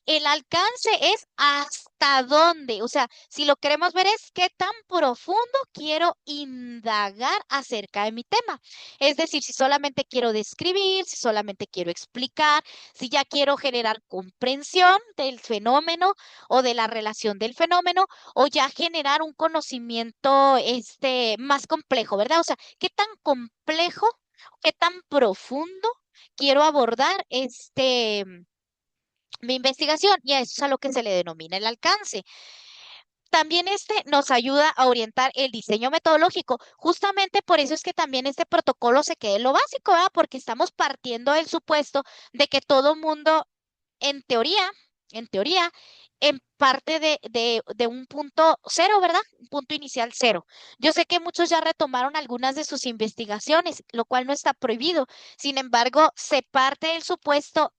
El alcance es hasta dónde, o sea, si lo queremos ver es qué tan profundo quiero indagar acerca de mi tema. Es decir, si solamente quiero describir, si solamente quiero explicar, si ya quiero generar comprensión del fenómeno o de la relación del fenómeno, o ya generar un conocimiento más complejo, ¿verdad? O sea, qué tan complejo, qué tan profundo quiero abordar mi investigación, y a eso es a lo que se le denomina el alcance. También nos ayuda a orientar el diseño metodológico. Justamente por eso es que también este protocolo se quede en lo básico, ¿verdad? Porque estamos partiendo del supuesto de que todo mundo, en teoría, en teoría, en parte de un punto cero, ¿verdad? Un punto inicial cero. Yo sé que muchos ya retomaron algunas de sus investigaciones, lo cual no está prohibido. Sin embargo, se parte del supuesto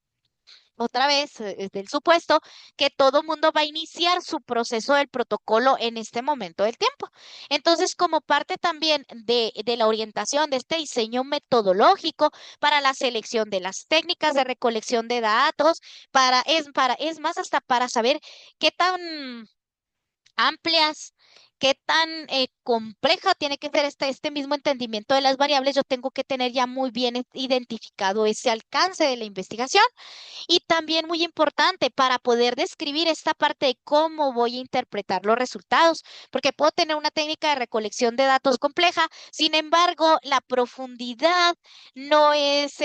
otra vez, del supuesto que todo mundo va a iniciar su proceso del protocolo en este momento del tiempo. Entonces, como parte también de la orientación de este diseño metodológico para la selección de las técnicas de recolección de datos, es más, hasta para saber qué tan amplias, qué tan compleja tiene que ser este mismo entendimiento de las variables, yo tengo que tener ya muy bien identificado ese alcance de la investigación. Y también muy importante para poder describir esta parte de cómo voy a interpretar los resultados, porque puedo tener una técnica de recolección de datos compleja, sin embargo, la profundidad no es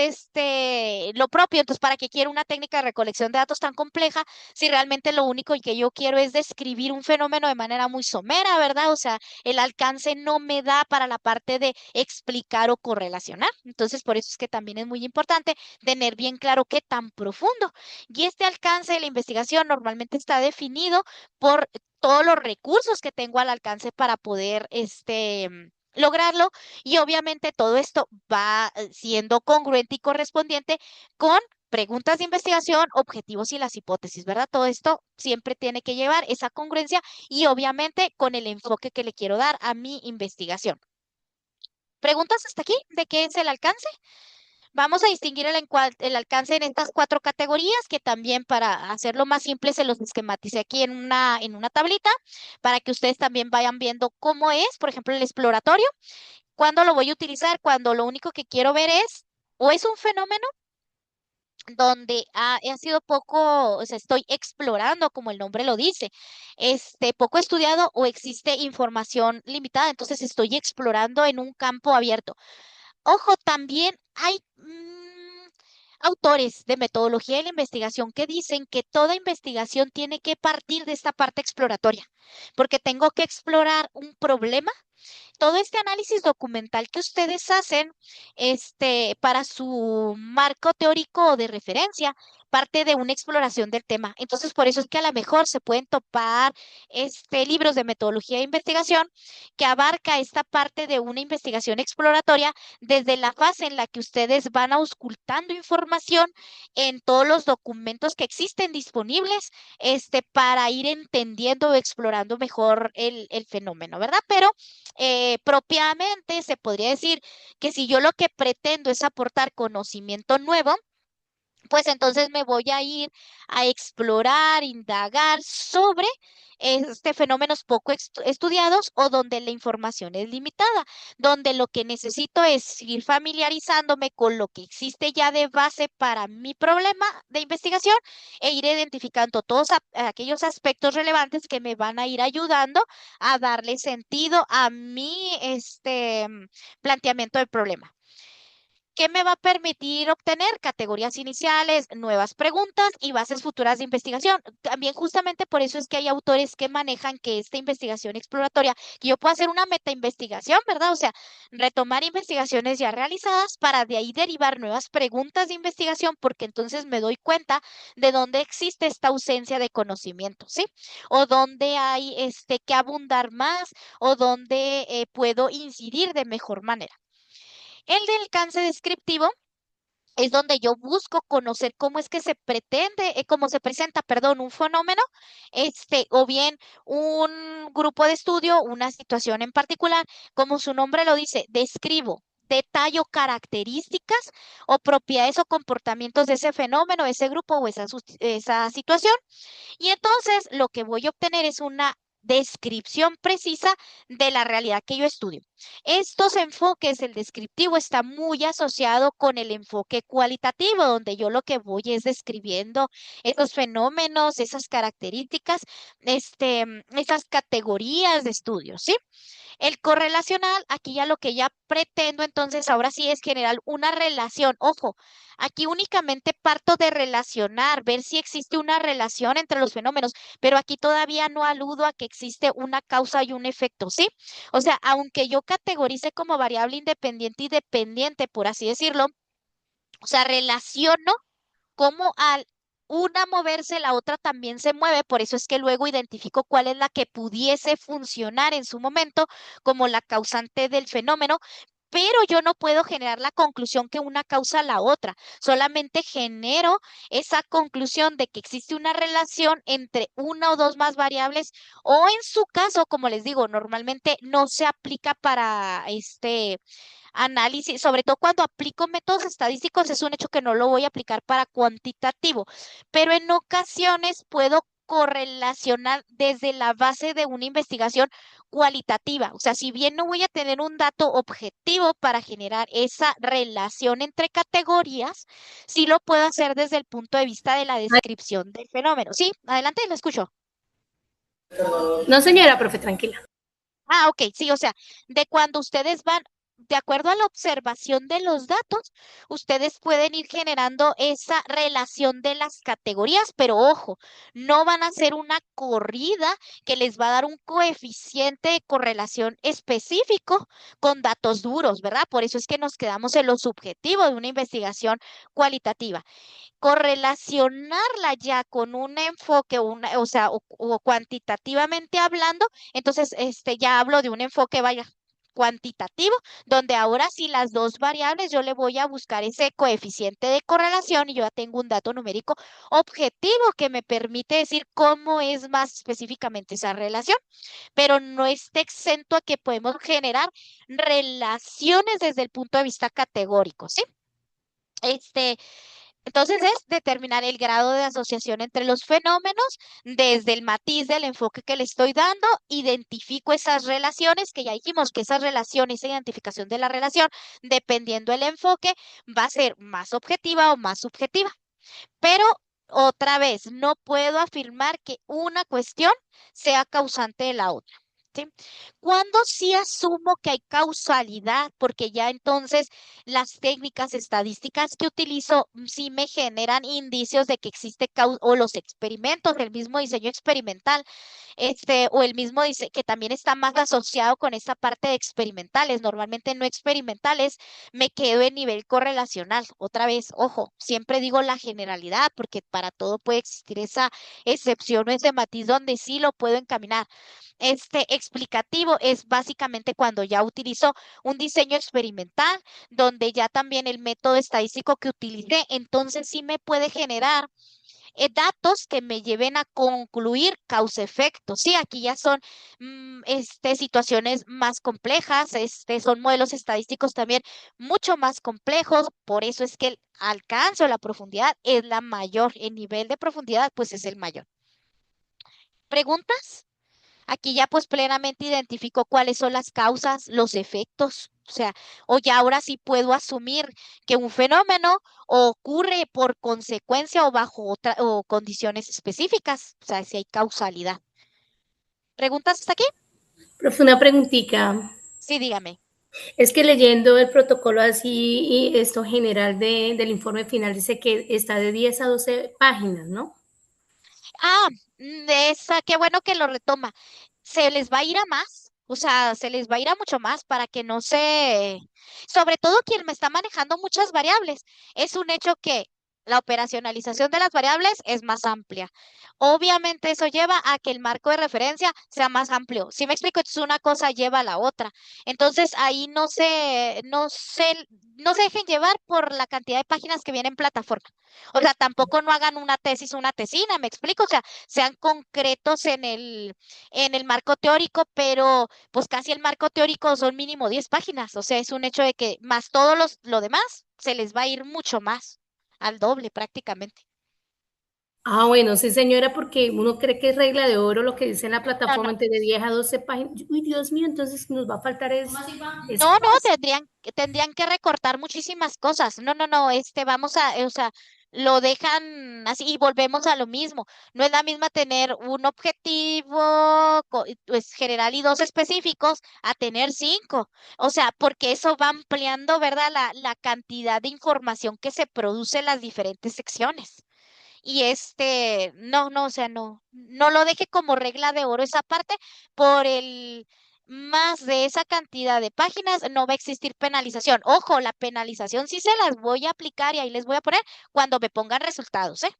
lo propio. Entonces, ¿para qué quiero una técnica de recolección de datos tan compleja si realmente lo único que yo quiero es describir un fenómeno de manera muy somera, ¿verdad? O sea, el alcance no me da para la parte de explicar o correlacionar. Entonces, por eso es que también es muy importante tener bien claro qué tan profundo. Y este alcance de la investigación normalmente está definido por todos los recursos que tengo al alcance para poder lograrlo. Y obviamente todo esto va siendo congruente y correspondiente con preguntas de investigación, objetivos y las hipótesis, ¿verdad? Todo esto siempre tiene que llevar esa congruencia y obviamente con el enfoque que le quiero dar a mi investigación. ¿Preguntas hasta aquí de qué es el alcance? Vamos a distinguir el alcance en estas cuatro categorías, que también para hacerlo más simple se los esquematicé aquí en una tablita para que ustedes también vayan viendo cómo es, por ejemplo, el exploratorio. ¿Cuándo lo voy a utilizar? Cuando lo único que quiero ver es o es un fenómeno donde ha sido poco, o sea, estoy explorando, como el nombre lo dice, poco estudiado o existe información limitada, entonces estoy explorando en un campo abierto. Ojo, también hay autores de metodología de la investigación que dicen que toda investigación tiene que partir de esta parte exploratoria, porque tengo que explorar un problema. Todo este análisis documental que ustedes hacen, para su marco teórico o de referencia, parte de una exploración del tema. Entonces, por eso es que a lo mejor se pueden topar, libros de metodología de investigación que abarca esta parte de una investigación exploratoria desde la fase en la que ustedes van auscultando información en todos los documentos que existen disponibles, para ir entendiendo o explorando mejor el fenómeno, ¿verdad? Pero propiamente se podría decir que si yo lo que pretendo es aportar conocimiento nuevo, pues entonces me voy a ir a explorar, indagar sobre fenómenos poco estudiados o donde la información es limitada, donde lo que necesito es ir familiarizándome con lo que existe ya de base para mi problema de investigación e ir identificando todos aquellos aspectos relevantes que me van a ir ayudando a darle sentido a mi planteamiento del problema. ¿Qué me va a permitir obtener? Categorías iniciales, nuevas preguntas y bases futuras de investigación. También justamente por eso es que hay autores que manejan que esta investigación exploratoria, que yo puedo hacer una metainvestigación, ¿verdad? O sea, retomar investigaciones ya realizadas para de ahí derivar nuevas preguntas de investigación, porque entonces me doy cuenta de dónde existe esta ausencia de conocimiento, ¿sí? O dónde hay que abundar más o dónde puedo incidir de mejor manera. El del alcance descriptivo es donde yo busco conocer cómo es que se pretende, cómo se presenta, perdón, un fenómeno, o bien un grupo de estudio, una situación en particular, como su nombre lo dice, describo, detallo características o propiedades o comportamientos de ese fenómeno, ese grupo o esa situación. Y entonces lo que voy a obtener es una descripción precisa de la realidad que yo estudio. Estos enfoques, el descriptivo está muy asociado con el enfoque cualitativo, donde yo lo que voy es describiendo esos fenómenos, esas características, esas categorías de estudio, ¿sí? El correlacional, aquí ya lo que ya pretendo entonces ahora sí es generar una relación. Ojo, aquí únicamente parto de relacionar, ver si existe una relación entre los fenómenos, pero aquí todavía no aludo a que existe una causa y un efecto, ¿sí? O sea, aunque yo categorice como variable independiente y dependiente, por así decirlo, o sea, relaciono cómo al una moverse, la otra también se mueve, por eso es que luego identifico cuál es la que pudiese funcionar en su momento como la causante del fenómeno, pero yo no puedo generar la conclusión que una causa la otra, solamente genero esa conclusión de que existe una relación entre una o dos más variables, o en su caso, como les digo, normalmente no se aplica para análisis, sobre todo cuando aplico métodos estadísticos, es un hecho que no lo voy a aplicar para cuantitativo, pero en ocasiones puedo correlacionar desde la base de una investigación cualitativa. O sea, si bien no voy a tener un dato objetivo para generar esa relación entre categorías, sí lo puedo hacer desde el punto de vista de la descripción del fenómeno. Sí, adelante, lo escucho. No, señora, profe, tranquila. Ah, ok, sí, o sea, de cuando ustedes van, de acuerdo a la observación de los datos, ustedes pueden ir generando esa relación de las categorías, pero ojo, no van a hacer una corrida que les va a dar un coeficiente de correlación específico con datos duros, ¿verdad? Por eso es que nos quedamos en lo subjetivo de una investigación cualitativa. Correlacionarla ya con un enfoque, o sea, o cuantitativamente hablando, entonces ya hablo de un enfoque, vaya, cuantitativo, donde ahora sí las dos variables yo le voy a buscar ese coeficiente de correlación y yo ya tengo un dato numérico objetivo que me permite decir cómo es más específicamente esa relación, pero no está exento a que podemos generar relaciones desde el punto de vista categórico, ¿sí? Este, entonces es determinar el grado de asociación entre los fenómenos desde el matiz del enfoque que le estoy dando, identifico esas relaciones, que ya dijimos que esas relaciones, esa identificación de la relación, dependiendo del enfoque, va a ser más objetiva o más subjetiva. Pero otra vez, no puedo afirmar que una cuestión sea causante de la otra. ¿Sí? Cuando sí asumo que hay causalidad, porque ya entonces las técnicas estadísticas que utilizo sí me generan indicios de que existe o los experimentos, el mismo diseño experimental o el mismo dice que también está más asociado con esta parte de experimentales, normalmente no experimentales, me quedo en nivel correlacional. Otra vez, ojo, siempre digo la generalidad, porque para todo puede existir esa excepción o ese matiz donde sí lo puedo encaminar. Este explicativo es básicamente cuando ya utilizo un diseño experimental, donde ya también el método estadístico que utilicé, entonces sí me puede generar datos que me lleven a concluir causa-efecto. Sí, aquí ya son situaciones más complejas, son modelos estadísticos también mucho más complejos, por eso es que el alcance o la profundidad es la mayor, el nivel de profundidad pues es el mayor. ¿Preguntas? Aquí ya pues plenamente identifico cuáles son las causas, los efectos, o sea, o ya ahora sí puedo asumir que un fenómeno ocurre por consecuencia o bajo otra o condiciones específicas, o sea, si hay causalidad. ¿Preguntas hasta aquí? Profe, una preguntita. Sí, dígame. Es que leyendo el protocolo así y esto general del informe final dice que está de 10 a 12 páginas, ¿no? Ah, de esa, qué bueno que lo retoma. Se les va a ir a más, o sea, se les va a ir a mucho más para que no se, sobre todo quien me está manejando muchas variables. Es un hecho que la operacionalización de las variables es más amplia. Obviamente eso lleva a que el marco de referencia sea más amplio. Si me explico, entonces una cosa lleva a la otra. Entonces ahí no se dejen llevar por la cantidad de páginas que vienen en plataforma. O sea, tampoco no hagan una tesis, una tesina, me explico, o sea, sean concretos en el marco teórico, pero pues casi el marco teórico son mínimo 10 páginas, o sea, es un hecho de que más lo demás se les va a ir mucho más, al doble prácticamente. Ah, bueno, sí, señora, porque uno cree que es regla de oro lo que dice en la No, no, plataforma entre de 10 a 12 páginas. Uy, Dios mío, entonces nos va a faltar no, espacio. tendrían que recortar muchísimas cosas. No, no, no, vamos a, o sea, lo dejan así y volvemos a lo mismo. No es la misma tener un objetivo pues, general y dos específicos a tener cinco. O sea, porque eso va ampliando, ¿verdad? La cantidad de información que se produce en las diferentes secciones. Y no, no, o sea, no lo deje como regla de oro esa parte, por el más de esa cantidad de páginas no va a existir penalización. Ojo, la penalización sí se las voy a aplicar y ahí les voy a poner cuando me pongan resultados, ¿eh?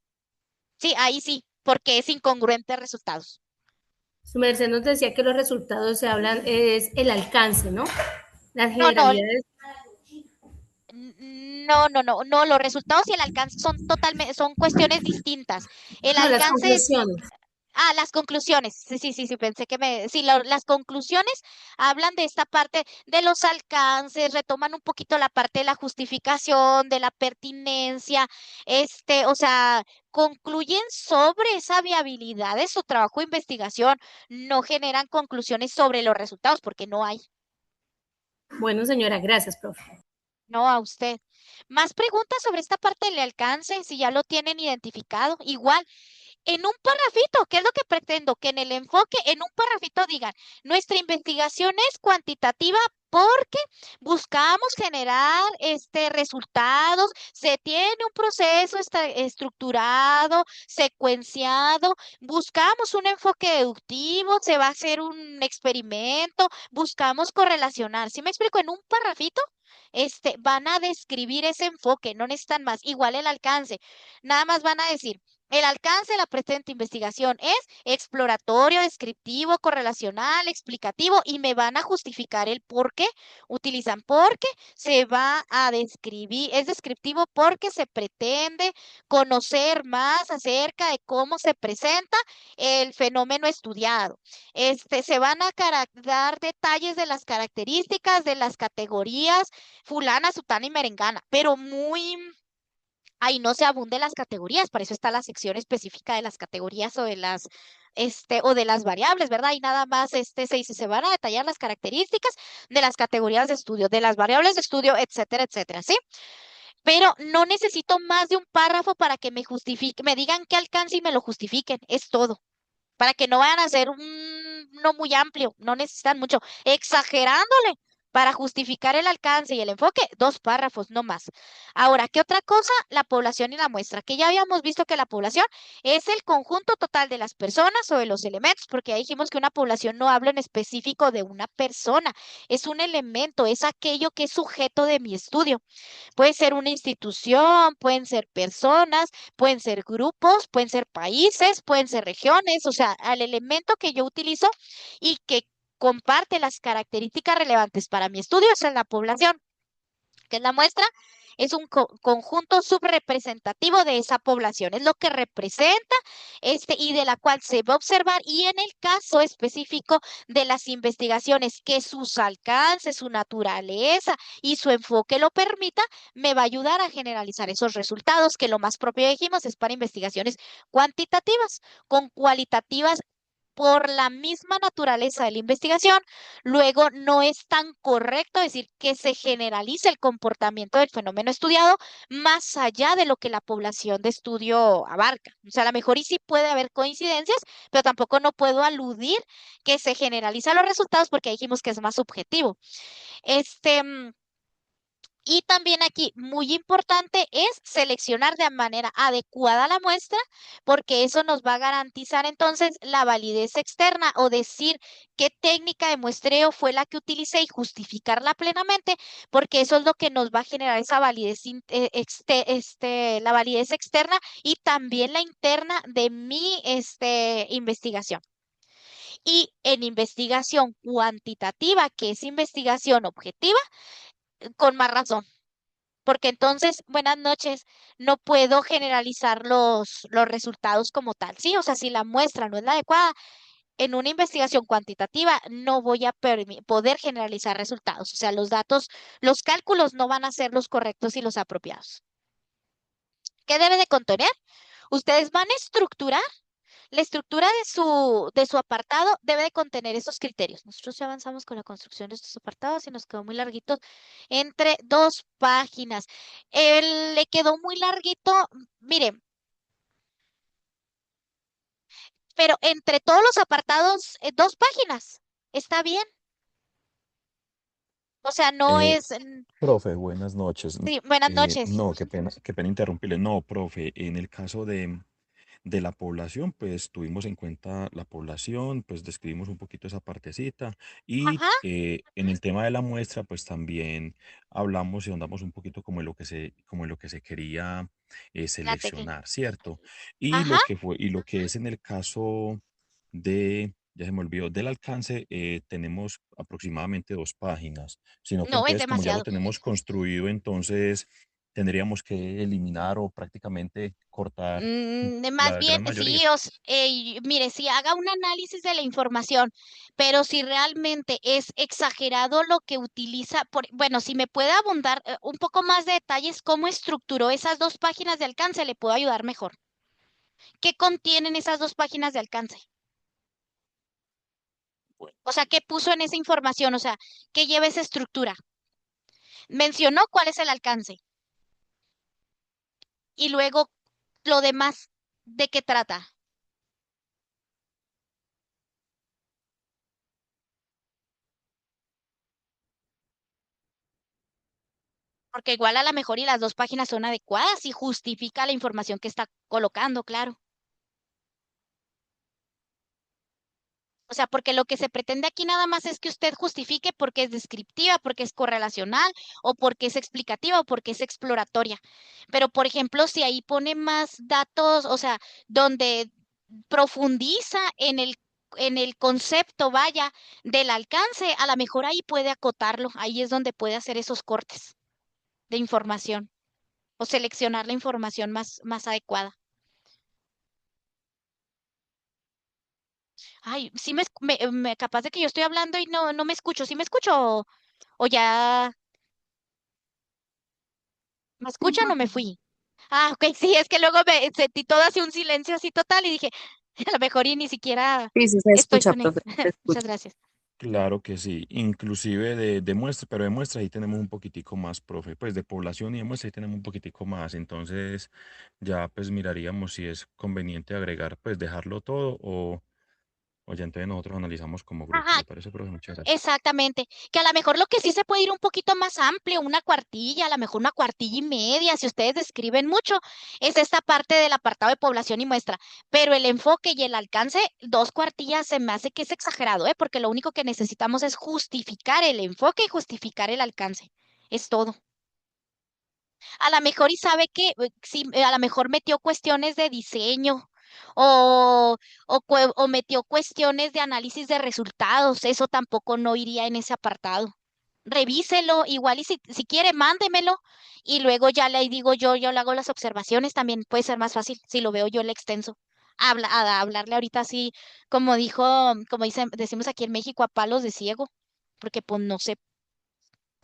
Sí, ahí sí, porque es incongruente resultados. Su merced nos decía que los resultados se hablan, es el alcance, ¿no? Las No, no, generalidades, no, no, no, no, los resultados y el alcance son cuestiones distintas. El no, las alcance conclusiones. las conclusiones. Sí, sí, sí, sí, pensé que sí, las conclusiones hablan de esta parte de los alcances, retoman un poquito la parte de la justificación, de la pertinencia, o sea, concluyen sobre esa viabilidad de su trabajo de investigación, no generan conclusiones sobre los resultados, porque no hay. Bueno, señora, gracias, profe. No a usted. Más preguntas sobre esta parte del alcance, si ya lo tienen identificado. Igual, en un parrafito, ¿qué es lo que pretendo? Que en el enfoque, en un parrafito digan, nuestra investigación es cuantitativa porque buscamos generar resultados, se tiene un proceso estructurado, secuenciado, buscamos un enfoque deductivo, se va a hacer un experimento, buscamos correlacionar. ¿Sí me explico? En un parrafito, van a describir ese enfoque, no necesitan más. Igual el alcance, nada más van a decir. El alcance de la presente investigación es exploratorio, descriptivo, correlacional, explicativo y me van a justificar el por qué utilizan porque se va a describir, es descriptivo porque se pretende conocer más acerca de cómo se presenta el fenómeno estudiado. Se van a dar detalles de las características de las categorías fulana, sutana y merengana, pero muy ahí no se abunde las categorías, para eso está la sección específica de las categorías o de las variables, ¿verdad? Y nada más se dice, se van a detallar las características de las categorías de estudio, de las variables de estudio, etcétera, etcétera, ¿sí? pero no necesito más de un párrafo para que me justifique, me digan qué alcance y me lo justifiquen, es todo. Para que no vayan a hacer no muy amplio, no necesitan mucho, exagerándole para justificar el alcance y el enfoque, dos párrafos, no más. Ahora, ¿qué otra cosa? La población y la muestra, que ya habíamos visto que la población es el conjunto total de las personas o de los elementos, porque ya dijimos que una población no habla en específico de una persona, es un elemento, es aquello que es sujeto de mi estudio. Puede ser una institución, pueden ser personas, pueden ser grupos, pueden ser países, pueden ser regiones, o sea, al elemento que yo utilizo y que comparte las características relevantes para mi estudio es la población, que es la muestra, es un conjunto subrepresentativo de esa población, es lo que representa y de la cual se va a observar y en el caso específico de las investigaciones que sus alcances, su naturaleza y su enfoque lo permita, me va a ayudar a generalizar esos resultados que lo más propio dijimos es para investigaciones cuantitativas, con cualitativas por la misma naturaleza de la investigación, luego no es tan correcto decir que se generalice el comportamiento del fenómeno estudiado más allá de lo que la población de estudio abarca. O sea, a lo mejor y sí puede haber coincidencias, pero tampoco no puedo aludir que se generalizan los resultados porque dijimos que es más subjetivo. Este, mm, y también aquí, muy importante, es seleccionar de manera adecuada la muestra, porque eso nos va a garantizar entonces la validez externa o decir qué técnica de muestreo fue la que utilicé y justificarla plenamente, porque eso es lo que nos va a generar esa validez, la validez externa y también la interna de mi investigación. Y en investigación cuantitativa, que es investigación objetiva, con más razón porque entonces, buenas noches, no puedo generalizar los resultados como tal, ¿sí? O sea, si la muestra no es la adecuada, en una investigación cuantitativa no voy a poder generalizar resultados. O sea, los datos, los cálculos no van a ser los correctos y los apropiados. ¿Qué debe de contener? Ustedes van a estructurar la estructura de su apartado debe de contener esos criterios. Nosotros ya avanzamos con la construcción de estos apartados y nos quedó muy larguito entre dos páginas. Le quedó muy larguito, mire, pero entre todos los apartados, dos páginas. Está bien. O sea, no Eh, es. Profe, buenas noches. Sí, buenas noches. No, qué pena interrumpirle. No, profe, en el caso de la población, pues tuvimos en cuenta la población, pues describimos un poquito esa partecita y Ajá, en el tema de la muestra, pues también hablamos y andamos un poquito como en lo que se quería la tecla. seleccionar, ¿cierto? Y Ajá, lo que es en el caso ya se me olvidó, del alcance, tenemos aproximadamente 2 páginas, sino que no, es entonces como ya lo demasiado. tenemos construido, entonces tendríamos que eliminar o prácticamente cortar Más la bien, gran mayoría. sí, mire, si haga un análisis de la información, pero si realmente es exagerado lo que utiliza, bueno, si me puede abundar un poco más de detalles, cómo estructuró esas dos páginas de alcance, le puedo ayudar mejor. ¿Qué contienen esas dos páginas de alcance? Bueno, O sea, ¿qué puso en esa información? O sea, ¿qué lleva esa estructura? Mencionó cuál es el alcance y luego lo demás, ¿de qué trata? Porque igual a la mejor y las dos páginas son adecuadas y justifica la información que está colocando, claro. O sea, porque lo que se pretende aquí nada más es que usted justifique porque es descriptiva, porque es correlacional, o porque es explicativa, o porque es exploratoria. Pero, por ejemplo, si ahí pone más datos, o sea, donde profundiza en el concepto, vaya, del alcance, a lo mejor ahí puede acotarlo, ahí es donde puede hacer esos cortes de información o seleccionar la información más adecuada. Ay, sí capaz de que yo estoy hablando y no me escucho. ¿Sí me escucho? O ya me escuchan o me fui? Ah, ok, sí, es que luego me sentí todo así un silencio así total y dije, a lo mejor y ni siquiera Sí, sí se estoy escucha, conectada. profe, se Muchas escucha. gracias. Claro que sí, inclusive de muestra, pero de muestra ahí tenemos un poquitico más, profe, pues de población y de muestra ahí tenemos un poquitico más, entonces ya pues miraríamos si es conveniente agregar, pues dejarlo todo o ya entonces nosotros analizamos como grupo, Ajá, ¿le parece, profe? Muchas gracias. exactamente, que a lo mejor lo que sí se puede ir un poquito más amplio, una cuartilla, a lo mejor una cuartilla y media, si ustedes describen mucho, es esta parte del apartado de población y muestra, pero el enfoque y el alcance, dos cuartillas se me hace que es exagerado, ¿eh? Porque lo único que necesitamos es justificar el enfoque y justificar el alcance, es todo. A lo mejor y sabe que sí, a lo mejor metió cuestiones de diseño o, o metió cuestiones de análisis de resultados. Eso tampoco no iría en ese apartado. Revíselo, igual y si quiere, mándemelo y luego ya le digo yo le hago las observaciones, también puede ser más fácil si lo veo yo el extenso. Hablarle ahorita así, como dijo, decimos aquí en México, a palos de ciego, porque pues no sé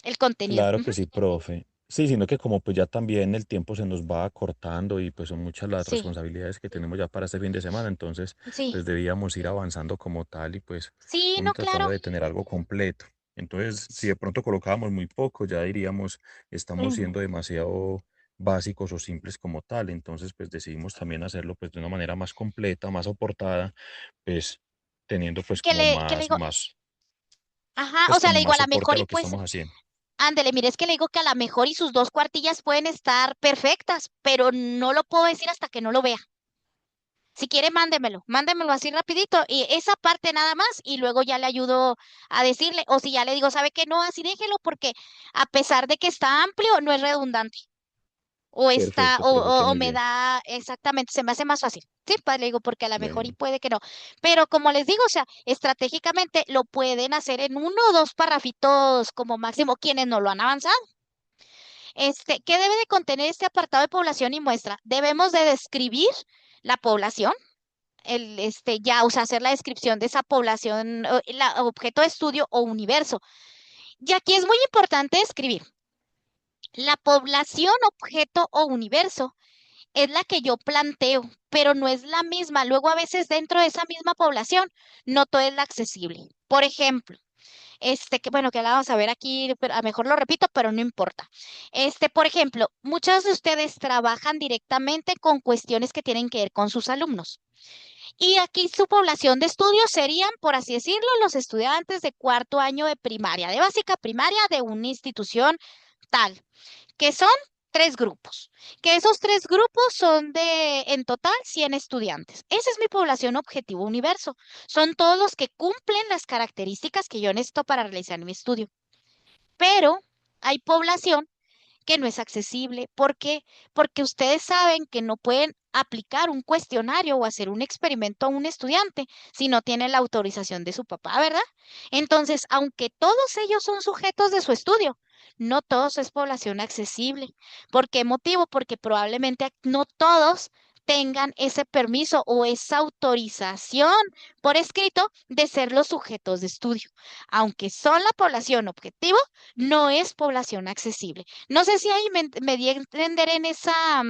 el contenido. Claro Ujú. que sí, profe. Sí, sino que como pues ya también el tiempo se nos va acortando y pues son muchas las Sí, responsabilidades que tenemos ya para este fin de semana, entonces sí, pues debíamos ir avanzando como tal y pues sí, uno no, claro. tratando de tener algo completo. Entonces, si de pronto colocábamos muy poco, ya diríamos, estamos Ujú. siendo demasiado básicos o simples como tal, entonces pues decidimos también hacerlo pues de una manera más completa, más aportada, pues teniendo pues como Que le más, digo, más, ajá, o pues sea, como le digo a más la soporte mejor a y lo que pues, estamos haciendo. ándele, mire, es que le digo que a la mejor y sus dos cuartillas pueden estar perfectas, pero no lo puedo decir hasta que no lo vea. Si quiere, mándemelo así rapidito y esa parte nada más y luego ya le ayudo a decirle, o si ya le digo, ¿sabe qué? No, así déjelo porque a pesar de que está amplio, no es redundante. O está, Perfecto, profe, que o muy me bien. da, exactamente, se me hace más fácil. Sí, pues le digo, porque a lo mejor y Bueno, puede que no. Pero como les digo, o sea, estratégicamente lo pueden hacer en uno o dos parrafitos como máximo quienes no lo han avanzado. ¿Qué debe de contener este apartado de población y muestra? Debemos de describir la población, ya, o sea, hacer la descripción de esa población, objeto de estudio o universo. Y aquí es muy importante escribir la población, objeto o universo es la que yo planteo, pero no es la misma. Luego, a veces dentro de esa misma población, no todo es la accesible. Por ejemplo, que bueno, que la vamos a ver aquí, pero a lo mejor lo repito, pero no importa. Por ejemplo, muchos de ustedes trabajan directamente con cuestiones que tienen que ver con sus alumnos. Y aquí su población de estudio serían, por así decirlo, los estudiantes de cuarto año de primaria, de básica primaria de una institución tal que son tres grupos, que esos tres grupos son en total 100 estudiantes. Esa es mi población objetivo universo. Son todos los que cumplen las características que yo necesito para realizar mi estudio. Pero hay población que no es accesible. ¿Por qué? Porque ustedes saben que no pueden aplicar un cuestionario o hacer un experimento a un estudiante si no tiene la autorización de su papá, ¿verdad? Entonces, aunque todos ellos son sujetos de su estudio, no todos es población accesible. ¿Por qué motivo? Porque probablemente no todos tengan ese permiso o esa autorización por escrito de ser los sujetos de estudio. Aunque son la población objetivo, no es población accesible. No sé si ahí me di a entender en esa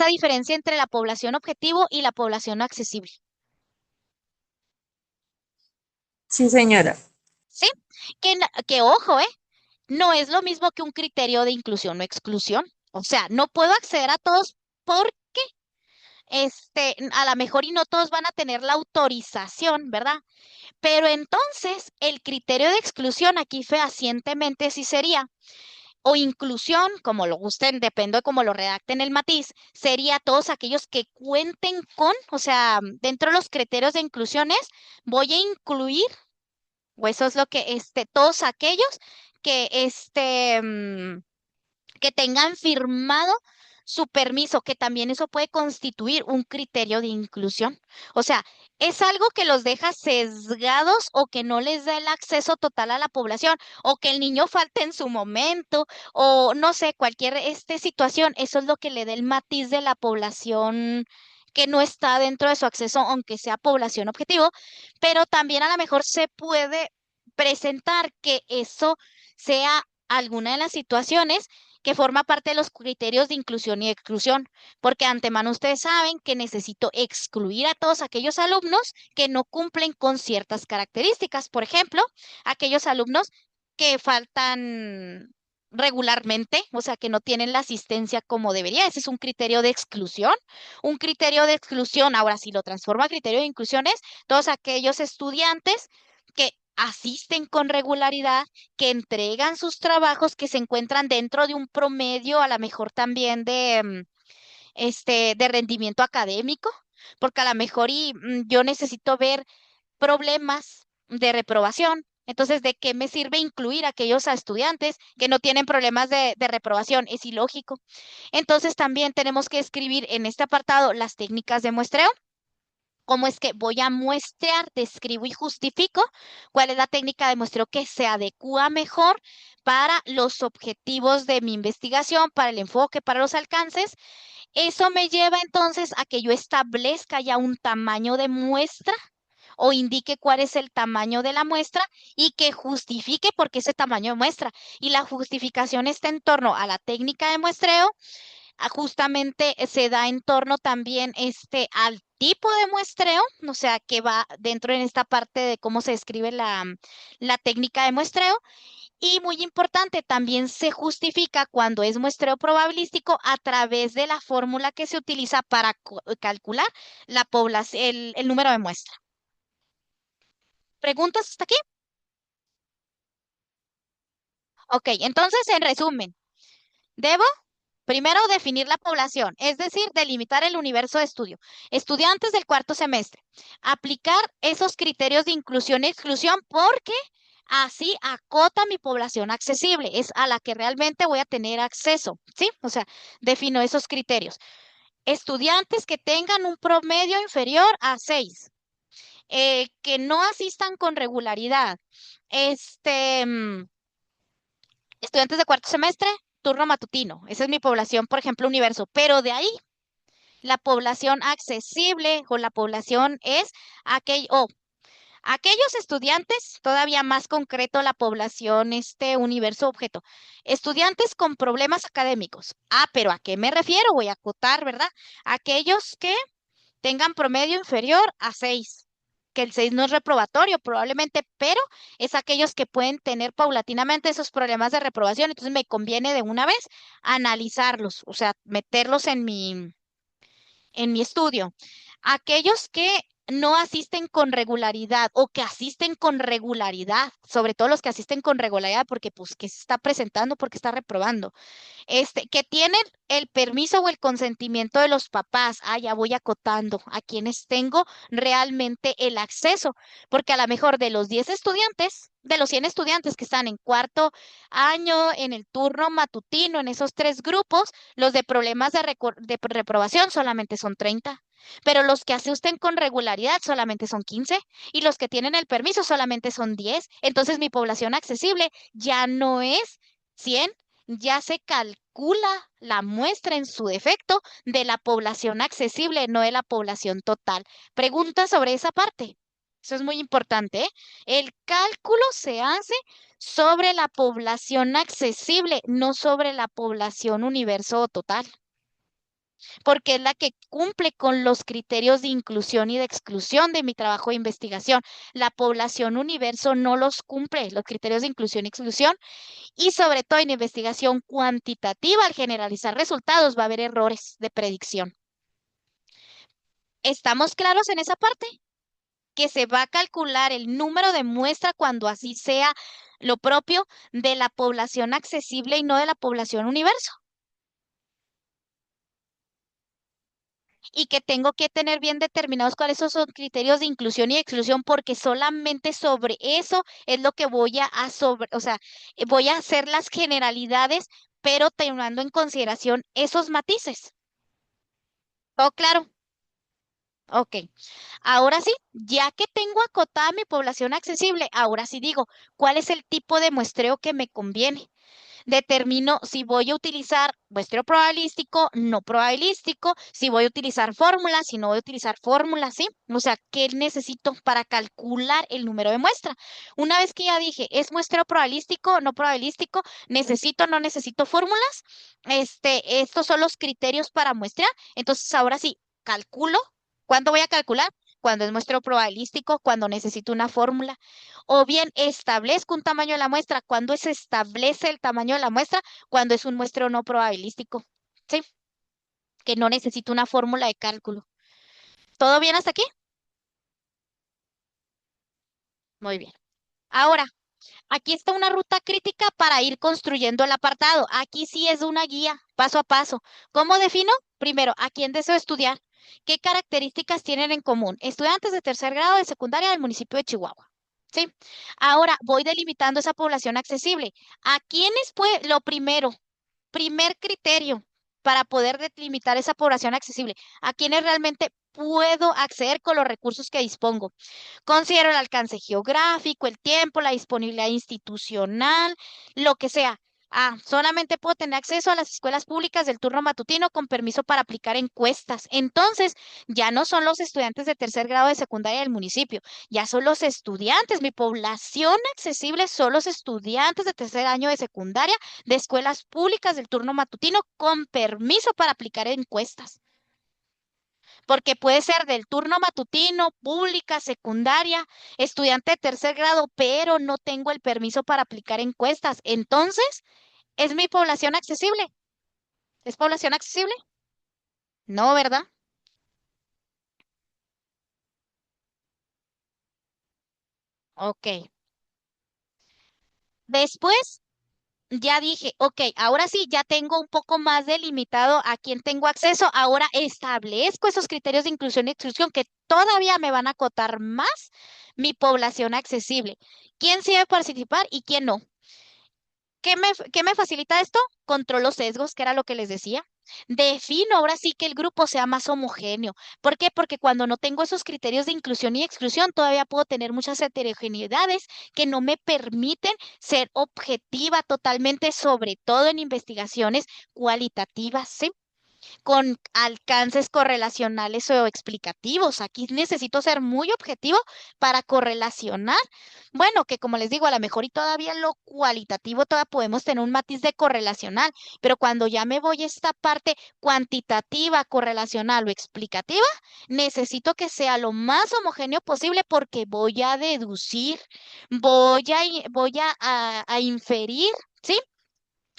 diferencia entre la población objetivo y la población accesible. Sí, señora. ¿Sí? Que ojo, no es lo mismo que un criterio de inclusión o exclusión. O sea, no puedo acceder a todos porque a lo mejor y no todos van a tener la autorización, ¿verdad? Pero entonces el criterio de exclusión aquí fehacientemente sí sería o inclusión, como lo gusten, depende de cómo lo redacten el matiz, sería todos aquellos que cuenten con, o sea, dentro de los criterios de inclusión es, voy a incluir, o eso es lo que, todos aquellos que, que tengan firmado su permiso, que también eso puede constituir un criterio de inclusión. O sea, es algo que los deja sesgados o que no les da el acceso total a la población o que el niño falte en su momento o no sé, cualquier situación, eso es lo que le da el matiz de la población que no está dentro de su acceso, aunque sea población objetivo, pero también a lo mejor se puede presentar que eso sea alguna de las situaciones que forma parte de los criterios de inclusión y exclusión, porque de antemano ustedes saben que necesito excluir a todos aquellos alumnos que no cumplen con ciertas características. Por ejemplo, aquellos alumnos que faltan regularmente, o sea, que no tienen la asistencia como debería. Ese es un criterio de exclusión. Un criterio de exclusión, ahora si lo transforma a criterio de inclusión, es todos aquellos estudiantes que asisten con regularidad, que entregan sus trabajos, que se encuentran dentro de un promedio, a lo mejor también de rendimiento académico, porque a lo mejor yo necesito ver problemas de reprobación. Entonces, ¿de qué me sirve incluir a aquellos estudiantes que no tienen problemas de reprobación? Es ilógico. Entonces, también tenemos que escribir en este apartado las técnicas de muestreo. ¿Cómo es que voy a muestrear, describo y justifico cuál es la técnica de muestreo que se adecua mejor para los objetivos de mi investigación, para el enfoque, para los alcances? Eso me lleva entonces a que yo establezca ya un tamaño de muestra o indique cuál es el tamaño de la muestra y que justifique por qué ese tamaño de muestra. Y la justificación está en torno a la técnica de muestreo, justamente se da en torno también al tipo de muestreo, o sea, que va dentro en esta parte de cómo se describe la técnica de muestreo. Y muy importante, también se justifica cuando es muestreo probabilístico a través de la fórmula que se utiliza para calcular la población, el número de muestra. ¿Preguntas hasta aquí? Ok, entonces en resumen, debo primero definir la población, es decir, delimitar el universo de estudio. Estudiantes del cuarto semestre. Aplicar esos criterios de inclusión y exclusión porque así acota mi población accesible, es a la que realmente voy a tener acceso, ¿sí? O sea, defino esos criterios. Estudiantes que tengan un promedio inferior a 6, que no asistan con regularidad. Este, mm, Estudiantes de cuarto semestre, turno matutino. Esa es mi población, por ejemplo, universo. Pero de ahí, la población accesible o la población es aquellos estudiantes, todavía más concreto la población, universo objeto. Estudiantes con problemas académicos. Ah, pero ¿a qué me refiero? Voy a acotar, ¿verdad? Aquellos que tengan promedio inferior a 6, que el 6 no es reprobatorio probablemente, pero es aquellos que pueden tener paulatinamente esos problemas de reprobación. Entonces me conviene de una vez analizarlos, o sea, meterlos en mi estudio. Aquellos que no asisten con regularidad o que asisten con regularidad, sobre todo los que asisten con regularidad, porque pues que se está presentando, porque está reprobando, que tienen el permiso o el consentimiento de los papás. Ah, ya voy acotando a quienes tengo realmente el acceso, porque a lo mejor de los 10 estudiantes, de los 100 estudiantes que están en cuarto año, en el turno matutino, en esos tres grupos, los de problemas de reprobación solamente son 30. Pero los que asisten con regularidad solamente son 15 y los que tienen el permiso solamente son 10. Entonces mi población accesible ya no es 100, ya se calcula la muestra en su defecto de la población accesible, no de la población total. Pregunta sobre esa parte. Eso es muy importante, ¿eh? El cálculo se hace sobre la población accesible, no sobre la población universo total, porque es la que cumple con los criterios de inclusión y de exclusión de mi trabajo de investigación. La población universo no los cumple, los criterios de inclusión y exclusión, y sobre todo en investigación cuantitativa, al generalizar resultados, va a haber errores de predicción. ¿Estamos claros en esa parte? Que se va a calcular el número de muestra cuando así sea lo propio de la población accesible y no de la población universo. Y que tengo que tener bien determinados cuáles son criterios de inclusión y exclusión, porque solamente sobre eso es lo que o sea, voy a hacer las generalidades, pero tomando en consideración esos matices. ¿Todo claro? Ok. Ahora sí, ya que tengo acotada mi población accesible, ahora sí digo, ¿cuál es el tipo de muestreo que me conviene? Determino si voy a utilizar muestreo probabilístico, no probabilístico, si voy a utilizar fórmulas, si no voy a utilizar fórmulas, ¿sí? O sea, ¿qué necesito para calcular el número de muestra? Una vez que ya dije, ¿es muestreo probabilístico, no probabilístico? ¿Necesito, no necesito fórmulas? Estos son los criterios para muestrear. Entonces, ahora sí, calculo. ¿Cuándo voy a calcular? Cuando es muestreo probabilístico, cuando necesito una fórmula. O bien establezco un tamaño de la muestra. ¿Cuándo se establece el tamaño de la muestra? Cuando es un muestreo no probabilístico. ¿Sí? Que no necesito una fórmula de cálculo. ¿Todo bien hasta aquí? Muy bien. Ahora, aquí está una ruta crítica para ir construyendo el apartado. Aquí sí es una guía, paso a paso. ¿Cómo defino? Primero, ¿a quién deseo estudiar? ¿Qué características tienen en común? Estudiantes de tercer grado de secundaria del municipio de Chihuahua. ¿Sí? Ahora voy delimitando esa población accesible. ¿A quiénes lo primero, primer criterio para poder delimitar esa población accesible? ¿A quiénes realmente puedo acceder con los recursos que dispongo? Considero el alcance geográfico, el tiempo, la disponibilidad institucional, lo que sea. Solamente puedo tener acceso a las escuelas públicas del turno matutino con permiso para aplicar encuestas. Entonces, ya no son los estudiantes de tercer grado de secundaria del municipio, ya son los estudiantes. Mi población accesible son los estudiantes de tercer año de secundaria de escuelas públicas del turno matutino con permiso para aplicar encuestas, porque puede ser del turno matutino, pública, secundaria, estudiante de tercer grado, pero no tengo el permiso para aplicar encuestas. Entonces, ¿es mi población accesible? ¿Es población accesible? No, ¿verdad? Ok. Después, ya dije, ok, ahora sí, ya tengo un poco más delimitado a quién tengo acceso. Ahora establezco esos criterios de inclusión y exclusión que todavía me van a acotar más mi población accesible. ¿Quién sí debe participar y quién no? ¿Qué me facilita esto? Controlo sesgos, que era lo que les decía. Defino ahora sí que el grupo sea más homogéneo. ¿Por qué? Porque cuando no tengo esos criterios de inclusión y exclusión, todavía puedo tener muchas heterogeneidades que no me permiten ser objetiva totalmente, sobre todo en investigaciones cualitativas, ¿sí? Con alcances correlacionales o explicativos. Aquí necesito ser muy objetivo para correlacionar. Bueno, que como les digo, a lo mejor y todavía en lo cualitativo todavía podemos tener un matiz de correlacional, pero cuando ya me voy a esta parte cuantitativa, correlacional o explicativa, necesito que sea lo más homogéneo posible porque voy a deducir, voy a inferir. ¿Sí?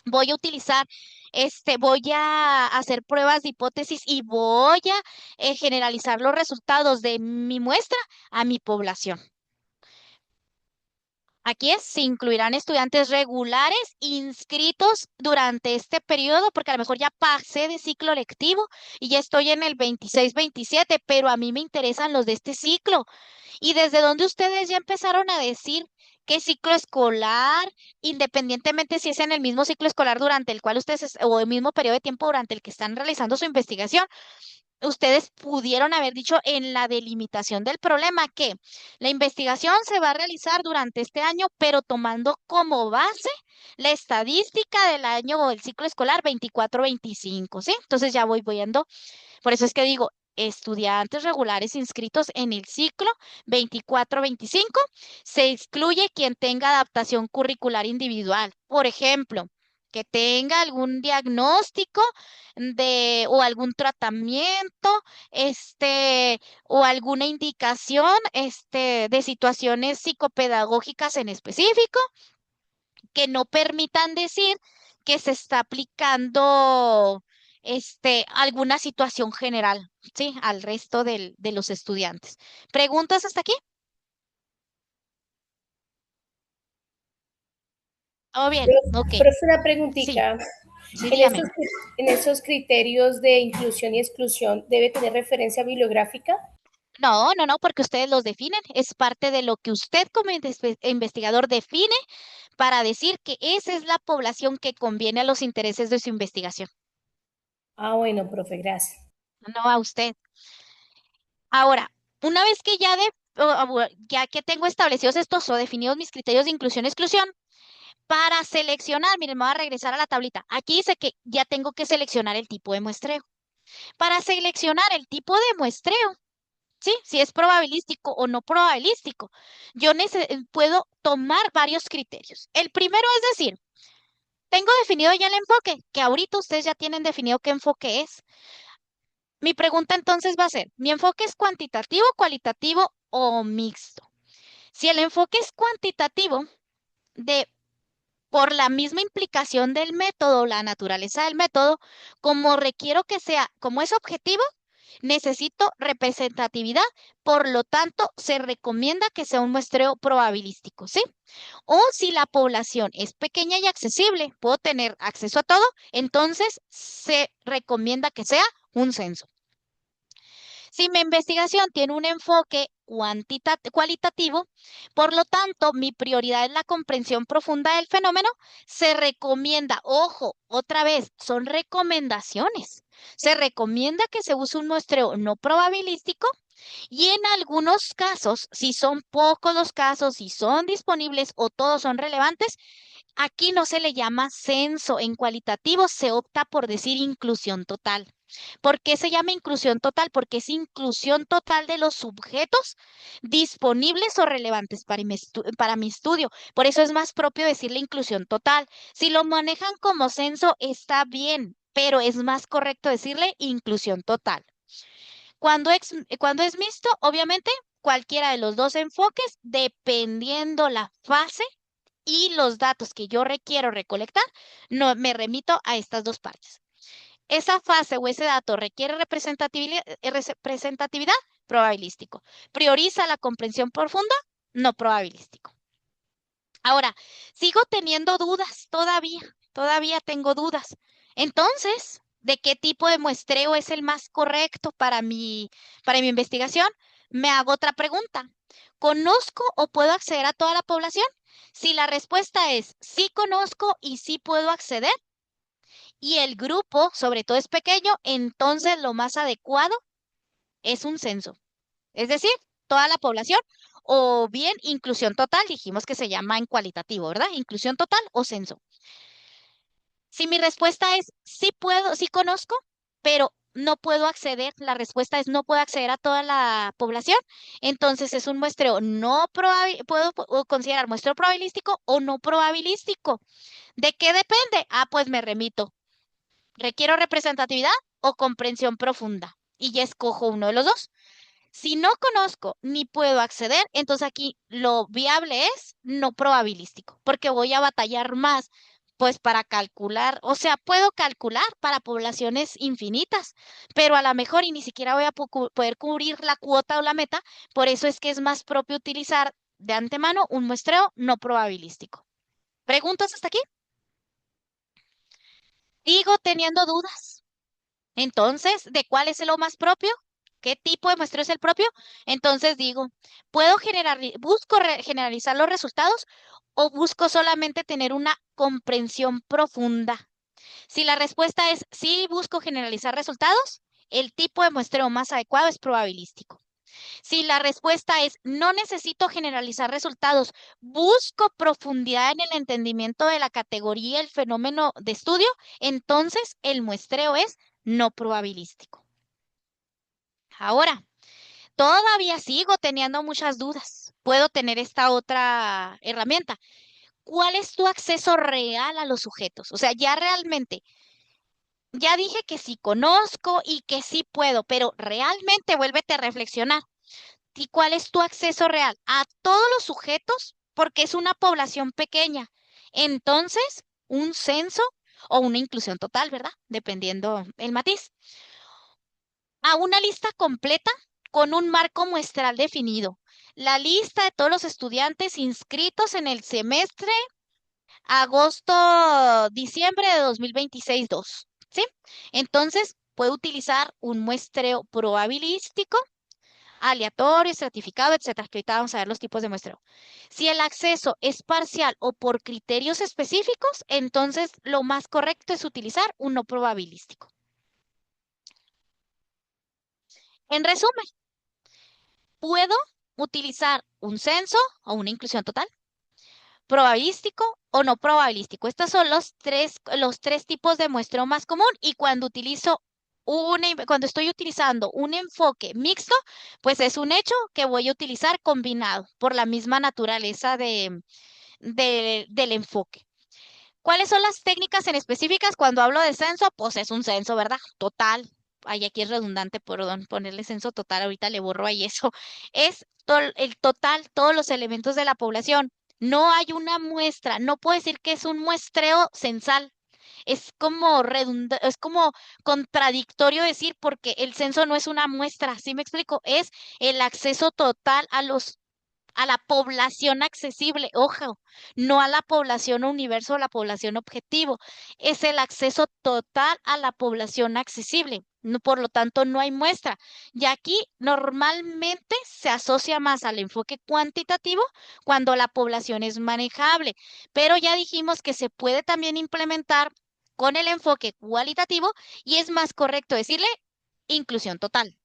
Voy a utilizar, voy a hacer pruebas de hipótesis y voy a generalizar los resultados de mi muestra a mi población. Aquí se incluirán estudiantes regulares inscritos durante este periodo, porque a lo mejor ya pasé de ciclo lectivo y ya estoy en el 26-27, pero a mí me interesan los de este ciclo. ¿Y desde dónde ustedes ya empezaron a decir qué ciclo escolar, independientemente si es en el mismo ciclo escolar durante el cual ustedes, o el mismo periodo de tiempo durante el que están realizando su investigación? Ustedes pudieron haber dicho en la delimitación del problema que la investigación se va a realizar durante este año, pero tomando como base la estadística del año o del ciclo escolar 24-25, ¿sí? Entonces ya voy viendo. Por eso es que digo, estudiantes regulares inscritos en el ciclo 24-25, se excluye quien tenga adaptación curricular individual. Por ejemplo, que tenga algún diagnóstico o algún tratamiento, o alguna indicación, de situaciones psicopedagógicas en específico que no permitan decir que se está aplicando, alguna situación general, ¿sí? Al resto de los estudiantes. ¿Preguntas hasta aquí? ¿Todo bien? Ok. Profe, una Sí, preguntita. sí, En dígame. esos criterios de inclusión y exclusión, ¿debe tener referencia bibliográfica? No, no, no, porque ustedes los definen. Es parte de lo que usted como investigador define para decir que esa es la población que conviene a los intereses de su investigación, Ah, bueno, profe, gracias. no a usted. Ahora, una vez que ya que tengo establecidos estos o definidos mis criterios de inclusión y exclusión, Para seleccionar, miren, me voy a regresar a la tablita. Aquí dice que ya tengo que seleccionar el tipo de muestreo. Para seleccionar el tipo de muestreo, ¿sí? Si es probabilístico o no probabilístico, yo puedo tomar varios criterios. El primero es decir, tengo definido ya el enfoque, que ahorita ustedes ya tienen definido qué enfoque es. Mi pregunta entonces va a ser, ¿mi enfoque es cuantitativo, cualitativo o mixto? Si el enfoque es cuantitativo, de por la misma implicación del método, la naturaleza del método, como requiero que sea, como es objetivo, necesito representatividad, por lo tanto, se recomienda que sea un muestreo probabilístico, ¿sí? O si la población es pequeña y accesible, puedo tener acceso a todo, entonces se recomienda que sea un censo. Si mi investigación tiene un enfoque cualitativo, por lo tanto, mi prioridad es la comprensión profunda del fenómeno, se recomienda, ojo, otra vez, son recomendaciones. Se recomienda que se use un muestreo no probabilístico y en algunos casos, si son pocos los casos, si son disponibles o todos son relevantes, aquí no se le llama censo. En cualitativo se opta por decir inclusión total. ¿Por qué se llama inclusión total? Porque es inclusión total de los sujetos disponibles o relevantes para mi estudio. Por eso es más propio decirle inclusión total. Si lo manejan como censo, está bien, pero es más correcto decirle inclusión total. Cuando es mixto, obviamente, cualquiera de los dos enfoques, dependiendo la fase y los datos que yo requiero recolectar, no me remito a estas dos partes. Esa fase o ese dato requiere representatividad, probabilístico. Prioriza la comprensión profunda, no probabilístico. Ahora, sigo teniendo dudas todavía tengo dudas. Entonces, ¿de qué tipo de muestreo es el más correcto para mi investigación? Me hago otra pregunta. ¿Conozco o puedo acceder a toda la población? Si la respuesta es sí conozco y sí puedo acceder, y el grupo, sobre todo, es pequeño, entonces lo más adecuado es un censo. Es decir, toda la población o bien inclusión total, dijimos que se llama en cualitativo, ¿verdad? Inclusión total o censo. Si mi respuesta es sí puedo, sí conozco, pero no puedo acceder, la respuesta es no puedo acceder a toda la población, entonces es un muestreo no probabil, puedo considerar muestreo probabilístico o no probabilístico. ¿De qué depende? Ah, pues me remito. ¿Requiero representatividad o comprensión profunda? Y ya escojo uno de los dos. Si no conozco ni puedo acceder, entonces aquí lo viable es no probabilístico, porque voy a batallar más, pues para calcular, o sea, puedo calcular para poblaciones infinitas, pero a lo mejor y ni siquiera voy a poder cubrir la cuota o la meta, por eso es que es más propio utilizar de antemano un muestreo no probabilístico. ¿Preguntas hasta aquí? Digo teniendo dudas. Entonces, ¿de cuál es lo más propio? ¿Qué tipo de muestreo es el propio? Entonces digo, ¿busco generalizar los resultados o busco solamente tener una comprensión profunda? Si la respuesta es sí, busco generalizar resultados, el tipo de muestreo más adecuado es probabilístico. Si la respuesta es no necesito generalizar resultados, busco profundidad en el entendimiento de la categoría y el fenómeno de estudio, entonces el muestreo es no probabilístico. Ahora, todavía sigo teniendo muchas dudas. Puedo tener esta otra herramienta. ¿Cuál es tu acceso real a los sujetos? O sea, ya realmente, ya dije que sí conozco y que sí puedo, pero realmente vuélvete a reflexionar. ¿Y cuál es tu acceso real? A todos los sujetos, porque es una población pequeña. Entonces, un censo o una inclusión total, ¿verdad? Dependiendo el matiz. A una lista completa con un marco muestral definido. La lista de todos los estudiantes inscritos en el semestre agosto-diciembre de 2026-2, ¿sí? Entonces, puedo utilizar un muestreo probabilístico aleatorio, estratificado, etcétera, que ahorita vamos a ver los tipos de muestreo. Si el acceso es parcial o por criterios específicos, entonces lo más correcto es utilizar un no probabilístico. En resumen, puedo utilizar un censo o una inclusión total, probabilístico o no probabilístico. Estos son los tres tipos de muestreo más común y cuando estoy utilizando un enfoque mixto, pues es un hecho que voy a utilizar combinado por la misma naturaleza del enfoque. ¿Cuáles son las técnicas en específicas cuando hablo de censo? Pues es un censo, ¿verdad? Total. Ay, aquí es redundante, perdón, ponerle censo total, ahorita le borro ahí eso. Es el total, todos los elementos de la población. No hay una muestra, no puedo decir que es un muestreo censal. Es como contradictorio decir porque el censo no es una muestra, ¿sí me explico? Es el acceso total a la población accesible, ojo, no a la población universo o la población objetivo, es el acceso total a la población accesible. Por lo tanto, no hay muestra. Y aquí normalmente se asocia más al enfoque cuantitativo cuando la población es manejable, pero ya dijimos que se puede también implementar con el enfoque cualitativo y es más correcto decirle inclusión total.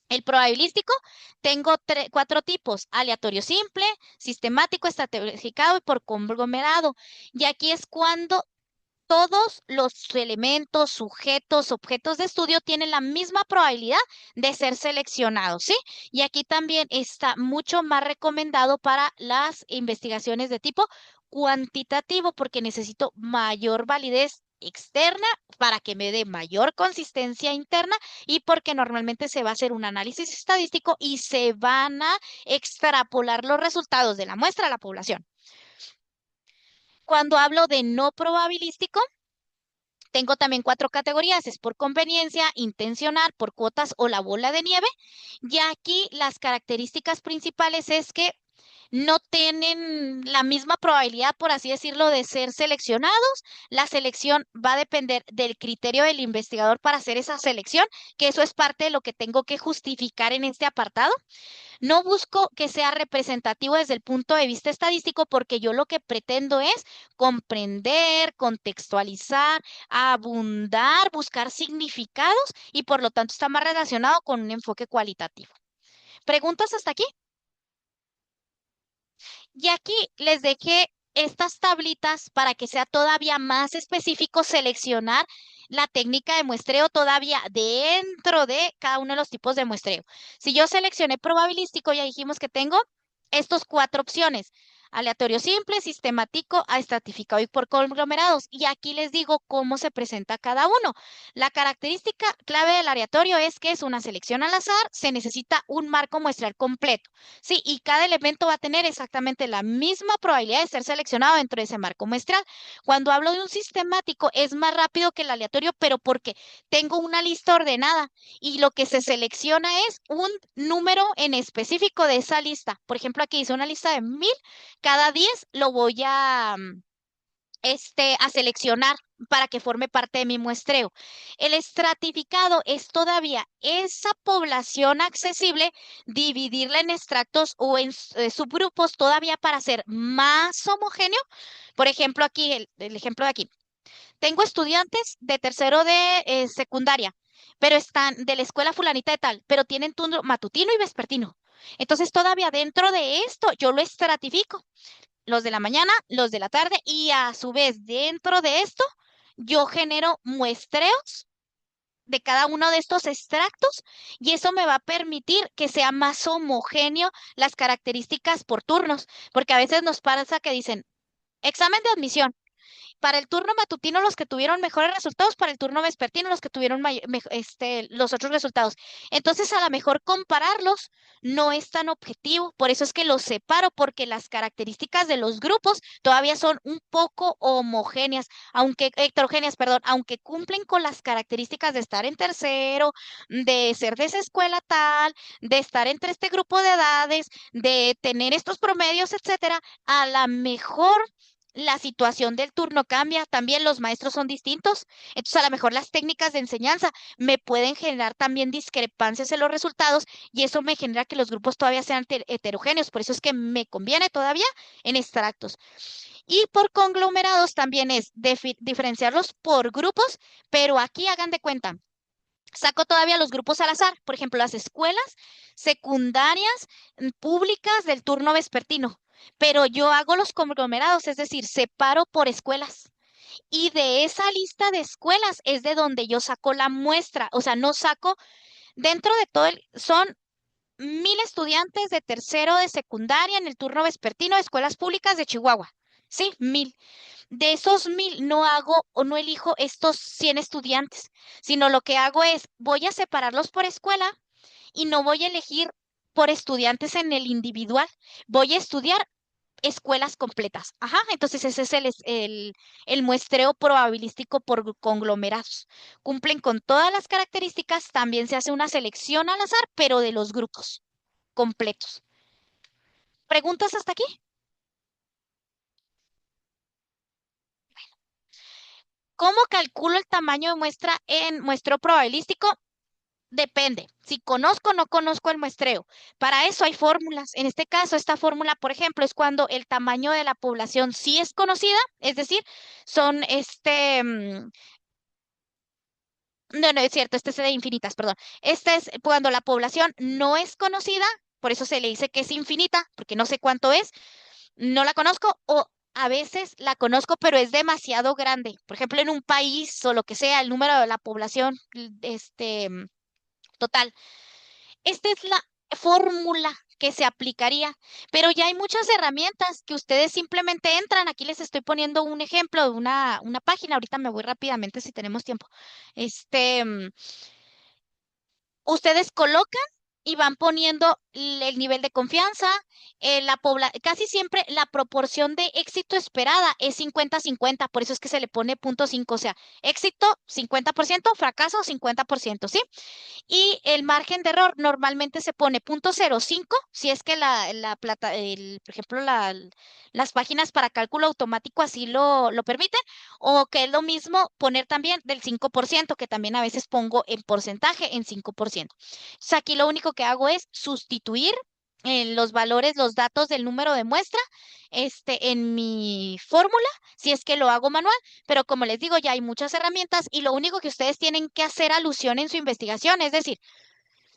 El probabilístico, tengo cuatro tipos: aleatorio simple, sistemático, estratificado y por conglomerado. Y aquí es cuando todos los elementos, sujetos, objetos de estudio tienen la misma probabilidad de ser seleccionados, ¿sí? Y aquí también está mucho más recomendado para las investigaciones de tipo cuantitativo porque necesito mayor validez externa para que me dé mayor consistencia interna y porque normalmente se va a hacer un análisis estadístico y se van a extrapolar los resultados de la muestra a la población. Cuando hablo de no probabilístico, tengo también cuatro categorías: es por conveniencia, intencional, por cuotas o la bola de nieve. Y aquí las características principales es que no tienen la misma probabilidad, por así decirlo, de ser seleccionados. La selección va a depender del criterio del investigador para hacer esa selección, que eso es parte de lo que tengo que justificar en este apartado. No busco que sea representativo desde el punto de vista estadístico porque yo lo que pretendo es comprender, contextualizar, abundar, buscar significados y por lo tanto está más relacionado con un enfoque cualitativo. ¿Preguntas hasta aquí? Y aquí les dejé estas tablitas para que sea todavía más específico seleccionar la técnica de muestreo todavía dentro de cada uno de los tipos de muestreo. Si yo seleccioné probabilístico, ya dijimos que tengo estos cuatro opciones: aleatorio simple, sistemático, estratificado y por conglomerados. Y aquí les digo cómo se presenta cada uno. La característica clave del aleatorio es que es una selección al azar, se necesita un marco muestral completo. Sí, y cada elemento va a tener exactamente la misma probabilidad de ser seleccionado dentro de ese marco muestral. Cuando hablo de un sistemático, es más rápido que el aleatorio, pero porque tengo una lista ordenada y lo que se selecciona es un número en específico de esa lista. Por ejemplo, aquí dice una lista de 1000, cada 10 lo voy a seleccionar para que forme parte de mi muestreo. El estratificado es todavía esa población accesible, dividirla en extractos o en subgrupos todavía para ser más homogéneo. Por ejemplo, aquí, el ejemplo de aquí. Tengo estudiantes de tercero de secundaria, pero están de la escuela fulanita de tal, pero tienen turno matutino y vespertino. Entonces, todavía dentro de esto, yo lo estratifico: los de la mañana, los de la tarde, y a su vez dentro de esto yo genero muestreos de cada uno de estos extractos y eso me va a permitir que sea más homogéneo las características por turnos, porque a veces nos pasa que dicen examen de admisión. Para el turno matutino, los que tuvieron mejores resultados; para el turno vespertino, los que tuvieron los otros resultados. Entonces, a lo mejor compararlos no es tan objetivo. Por eso es que los separo, porque las características de los grupos todavía son un poco homogéneas, aunque heterogéneas, perdón, aunque cumplen con las características de estar en tercero, de ser de esa escuela tal, de estar entre este grupo de edades, de tener estos promedios, etcétera. A lo mejor la situación del turno cambia, también los maestros son distintos, entonces a lo mejor las técnicas de enseñanza me pueden generar también discrepancias en los resultados y eso me genera que los grupos todavía sean heterogéneos, por eso es que me conviene todavía en extractos. Y por conglomerados también es diferenciarlos por grupos, pero aquí hagan de cuenta. Saco todavía los grupos al azar, por ejemplo, las escuelas secundarias públicas del turno vespertino. pero yo hago los conglomerados, es decir, separo por escuelas. Y de esa lista de escuelas es de donde yo saco la muestra, o sea, no saco dentro de todo son 1.000 estudiantes de tercero de secundaria en el turno vespertino de escuelas públicas de Chihuahua. Sí, 1.000. De esos 1.000 no hago o no elijo estos 100 estudiantes, sino lo que hago es voy a separarlos por escuela y no voy a elegir por estudiantes en el individual. Voy a estudiar escuelas completas. Ajá, entonces ese es el muestreo probabilístico por conglomerados. Cumplen con todas las características, también se hace una selección al azar, pero de los grupos completos. ¿Preguntas hasta aquí? ¿Cómo calculo el tamaño de muestra en muestreo probabilístico? Depende. Si conozco o no conozco el muestreo. Para eso hay fórmulas. En este caso, esta fórmula, por ejemplo, es cuando el tamaño de la población sí es conocida, es decir, son no, no es cierto, este es de infinitas, perdón. Este es cuando la población no es conocida, por eso se le dice que es infinita, porque no sé cuánto es, no la conozco o a veces la conozco, pero es demasiado grande. Por ejemplo, en un país o lo que sea, el número de la población, total. Esta es la fórmula que se aplicaría, pero ya hay muchas herramientas que ustedes simplemente entran. Aquí les estoy poniendo un ejemplo de una página. Ahorita me voy rápidamente si tenemos tiempo. Este, mm, Ustedes colocan y van poniendo el nivel de confianza, casi siempre la proporción de éxito esperada es 50-50, por eso es que se le pone punto 5, o sea, éxito 50%, fracaso 50%, ¿sí? Y el margen de error normalmente se pone .05 si es que por ejemplo, las páginas para cálculo automático así lo permiten, o que es lo mismo poner también del 5% que también a veces pongo en porcentaje en 5%. Entonces aquí lo único que hago es sustituir los valores, los datos del número de muestra, en mi fórmula, si es que lo hago manual, pero como les digo, ya hay muchas herramientas y lo único que ustedes tienen que hacer alusión en su investigación, es decir,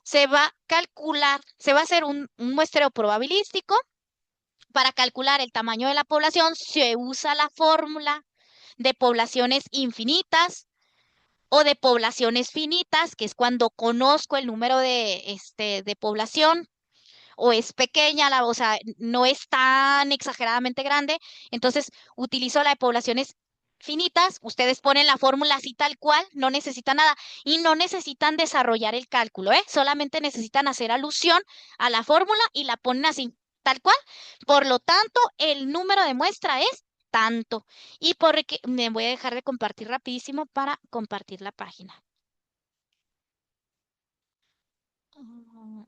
se va a calcular, se va a hacer un muestreo probabilístico para calcular el tamaño de la población, se usa la fórmula de poblaciones infinitas o de poblaciones finitas, que es cuando conozco el número de población o es pequeña, o sea, no es tan exageradamente grande. Entonces, utilizo la de poblaciones finitas, ustedes ponen la fórmula así tal cual, no necesitan nada y no necesitan desarrollar el cálculo, ¿eh? Solamente necesitan hacer alusión a la fórmula y la ponen así, tal cual. Por lo tanto, el número de muestra es tanto. Y porque me voy a dejar de compartir rapidísimo para compartir la página. Mm,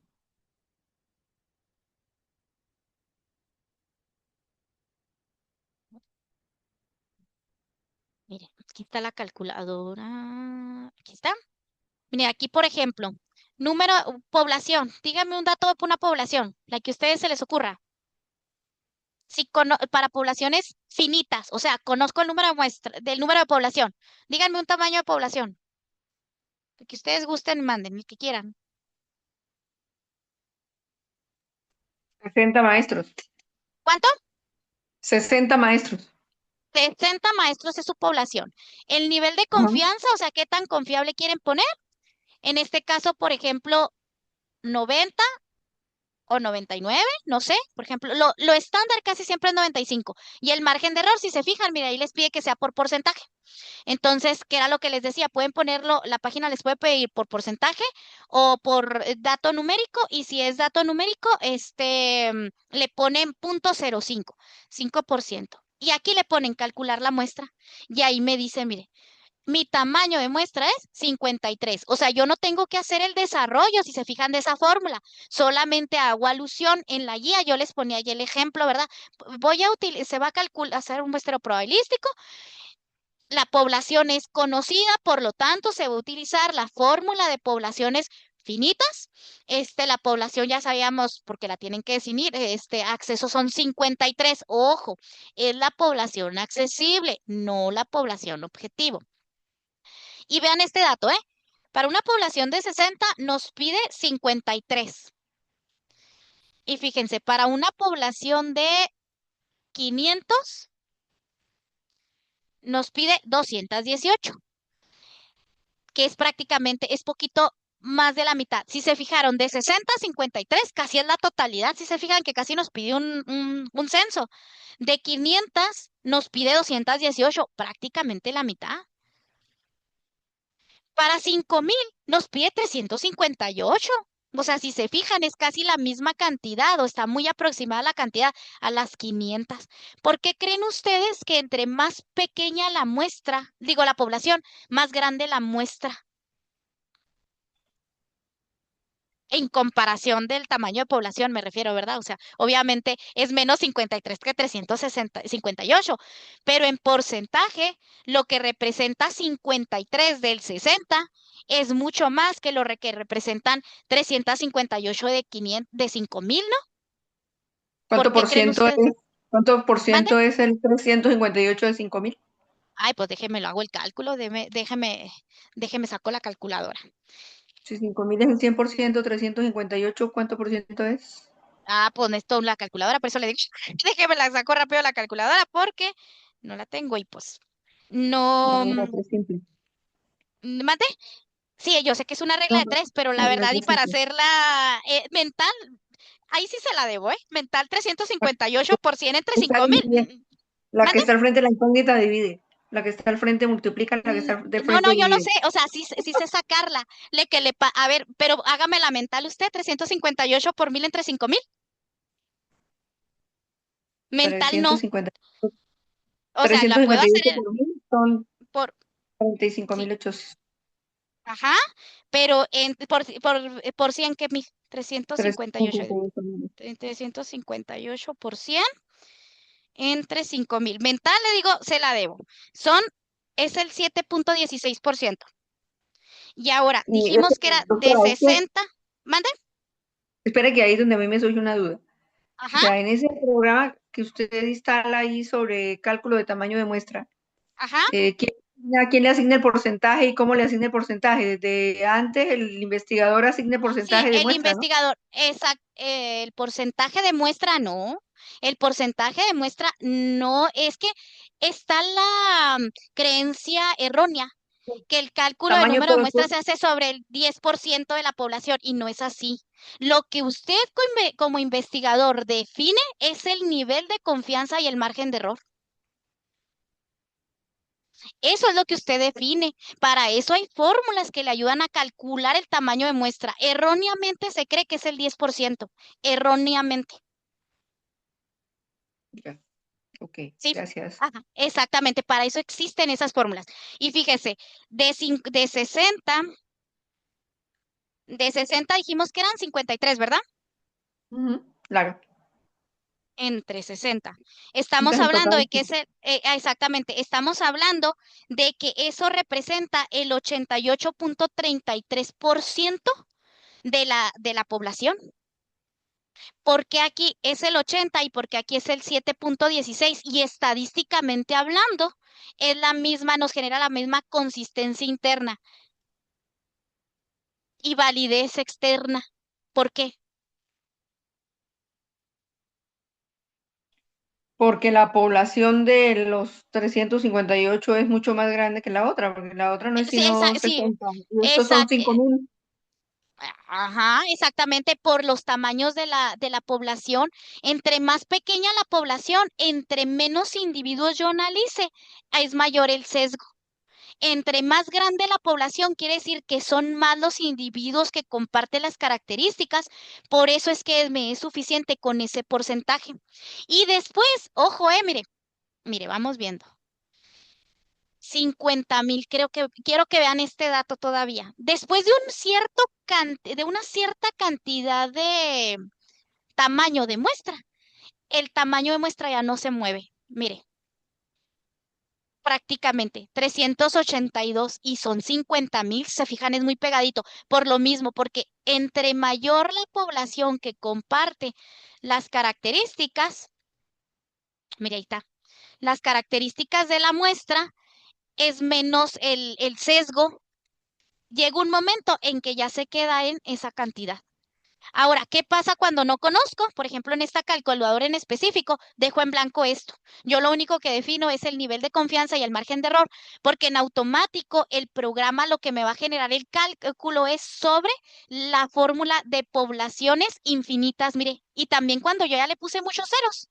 Mire, aquí está la calculadora. Aquí está. Mire, aquí, por ejemplo, población. Dígame un dato de una población, la que a ustedes se les ocurra. Si para poblaciones finitas, o sea, conozco el número de muestra, del número de población. Díganme un tamaño de población. El que ustedes gusten, manden, el que quieran. 60 maestros. ¿Cuánto? 60 maestros. 60 maestros es su población. El nivel de Ajá. confianza, o sea, ¿qué tan confiable quieren poner? En este caso, por ejemplo, 90 o 99, no sé, por ejemplo, lo estándar casi siempre es 95. Y el margen de error, si se fijan, mira, ahí les pide que sea por porcentaje. Entonces, ¿qué era lo que les decía? Pueden ponerlo, la página les puede pedir por porcentaje o por dato numérico, y si es dato numérico, le ponen .05, 5%. Y aquí le ponen calcular la muestra, y ahí me dice, mire, mi tamaño de muestra es 53. O sea, yo no tengo que hacer el desarrollo, si se fijan de esa fórmula. Solamente hago alusión en la guía. Yo les ponía ahí el ejemplo, ¿verdad? Se va a calcular, hacer un muestreo probabilístico. La población es conocida, por lo tanto, se va a utilizar la fórmula de poblaciones finitas. La población ya sabíamos, porque la tienen que definir, acceso son 53. Ojo, es la población accesible, no la población objetivo. Y vean este dato, ¿eh? Para una población de 60 nos pide 53. Y fíjense, para una población de 500 nos pide 218, que es prácticamente, es poquito más de la mitad. Si se fijaron, de 60 a 53, casi es la totalidad. Si se fijan que casi nos pide un censo. De 500 nos pide 218, prácticamente la mitad. Para 5,000 nos pide 358. O sea, si se fijan, es casi la misma cantidad o está muy aproximada la cantidad a las 500. ¿Por qué creen ustedes que entre más pequeña la muestra, digo la población, más grande la muestra? En comparación del tamaño de población, me refiero, ¿verdad? O sea, obviamente es menos 53 que 358, pero en porcentaje, lo que representa 53 del 60 es mucho más que que representan 358 de 500, de 5,000, ¿no? ¿Por ¿Cuánto qué por creen ciento es, ustedes? cuánto por ¿Mande? ciento es el 358 de 5,000? Ay, pues déjeme lo hago el cálculo, déjeme saco la calculadora. Si 5,000 es el 100%, 358, ¿cuánto por ciento es? Ah, pues necesito la calculadora, por eso le digo, déjeme la saco rápido la calculadora porque no la tengo y pues no. La tres simple. ¿Mande? Sí, yo sé que es una regla No, de tres, pero la no, la verdad y tres para simple. hacerla mental, ahí sí se la debo, ¿eh? Mental 358 por 100 entre Está 5,000. dividida. La que ¿Mande? está al frente de la incógnita divide. La que está al frente multiplica, la que está de No, no, frente yo lo sé, divide. o sea, sí, sí sé sacarla. A ver, pero hágame la mental usted, 358 por 1,000 entre 5,000. Mental no, 350, o sea, la puedo hacer 358 por 1,000 son por, sí, 35,800. ajá, pero por 100, ¿qué mil? 358, 358,000. 358 por 100 entre 5,000. Mental le digo, se la debo. Es el 7,16%. Y ahora, Y dijimos que era de doctora, 60. ¿Mande? espera que ahí es donde a mí me surge una duda. O Ajá, sea, en ese programa que usted instala ahí sobre cálculo de tamaño de muestra, ajá. ¿a quién le asigna el porcentaje y cómo le asigna el porcentaje? Desde antes el investigador asigna el Sí, porcentaje de el muestra, ¿no? investigador, el porcentaje de muestra no. El porcentaje de muestra no. Es que está la creencia errónea que el cálculo de Tamaño de número de muestras población. se hace sobre el 10% de la población y no es así. Lo que usted como investigador define es el nivel de confianza y el margen de error. Eso es lo que usted define. Para eso hay fórmulas que le ayudan a calcular el tamaño de muestra. Erróneamente se cree que es el 10%. Erróneamente. Ya, ok, Sí, gracias. ajá, exactamente. Para eso existen esas fórmulas. Y fíjese, de 60, de 60 dijimos que eran 53, ¿verdad? Ujú, claro. Entre 60. Estamos Entonces el hablando de total que exactamente, estamos hablando de que eso representa el 88,33% de la población. Porque aquí es el 80 y porque aquí es el 7,16 y estadísticamente hablando es la misma, nos genera la misma consistencia interna y validez externa. ¿Por qué? porque la población de los 358 es mucho más grande que la otra, porque la otra no es Sí, sino sí, 60 y estos son exacto. 5,000. Ajá, exactamente por los tamaños de la población. Entre más pequeña la población, entre menos individuos yo analice, es mayor el sesgo. Entre más grande la población, quiere decir que son más los individuos que comparten las características. Por eso es que me es suficiente con ese porcentaje. Y después, ojo, mire, vamos viendo. 50,000, quiero que vean este dato todavía. Después de de una cierta cantidad de tamaño de muestra, el tamaño de muestra ya no se mueve. Mire, prácticamente 382 y son 50,000, se fijan, es muy pegadito. Por lo mismo, porque entre mayor la población que comparte las características, mire, ahí está, las características de la muestra, es menos el sesgo. Llega un momento en que ya se queda en esa cantidad. Ahora, ¿qué pasa cuando no conozco? Por ejemplo, en esta calculadora en específico, dejo en blanco esto. Yo lo único que defino es el nivel de confianza y el margen de error, porque en automático el programa lo que me va a generar el cálculo es sobre la fórmula de poblaciones infinitas, mire, y también cuando yo ya le puse muchos ceros,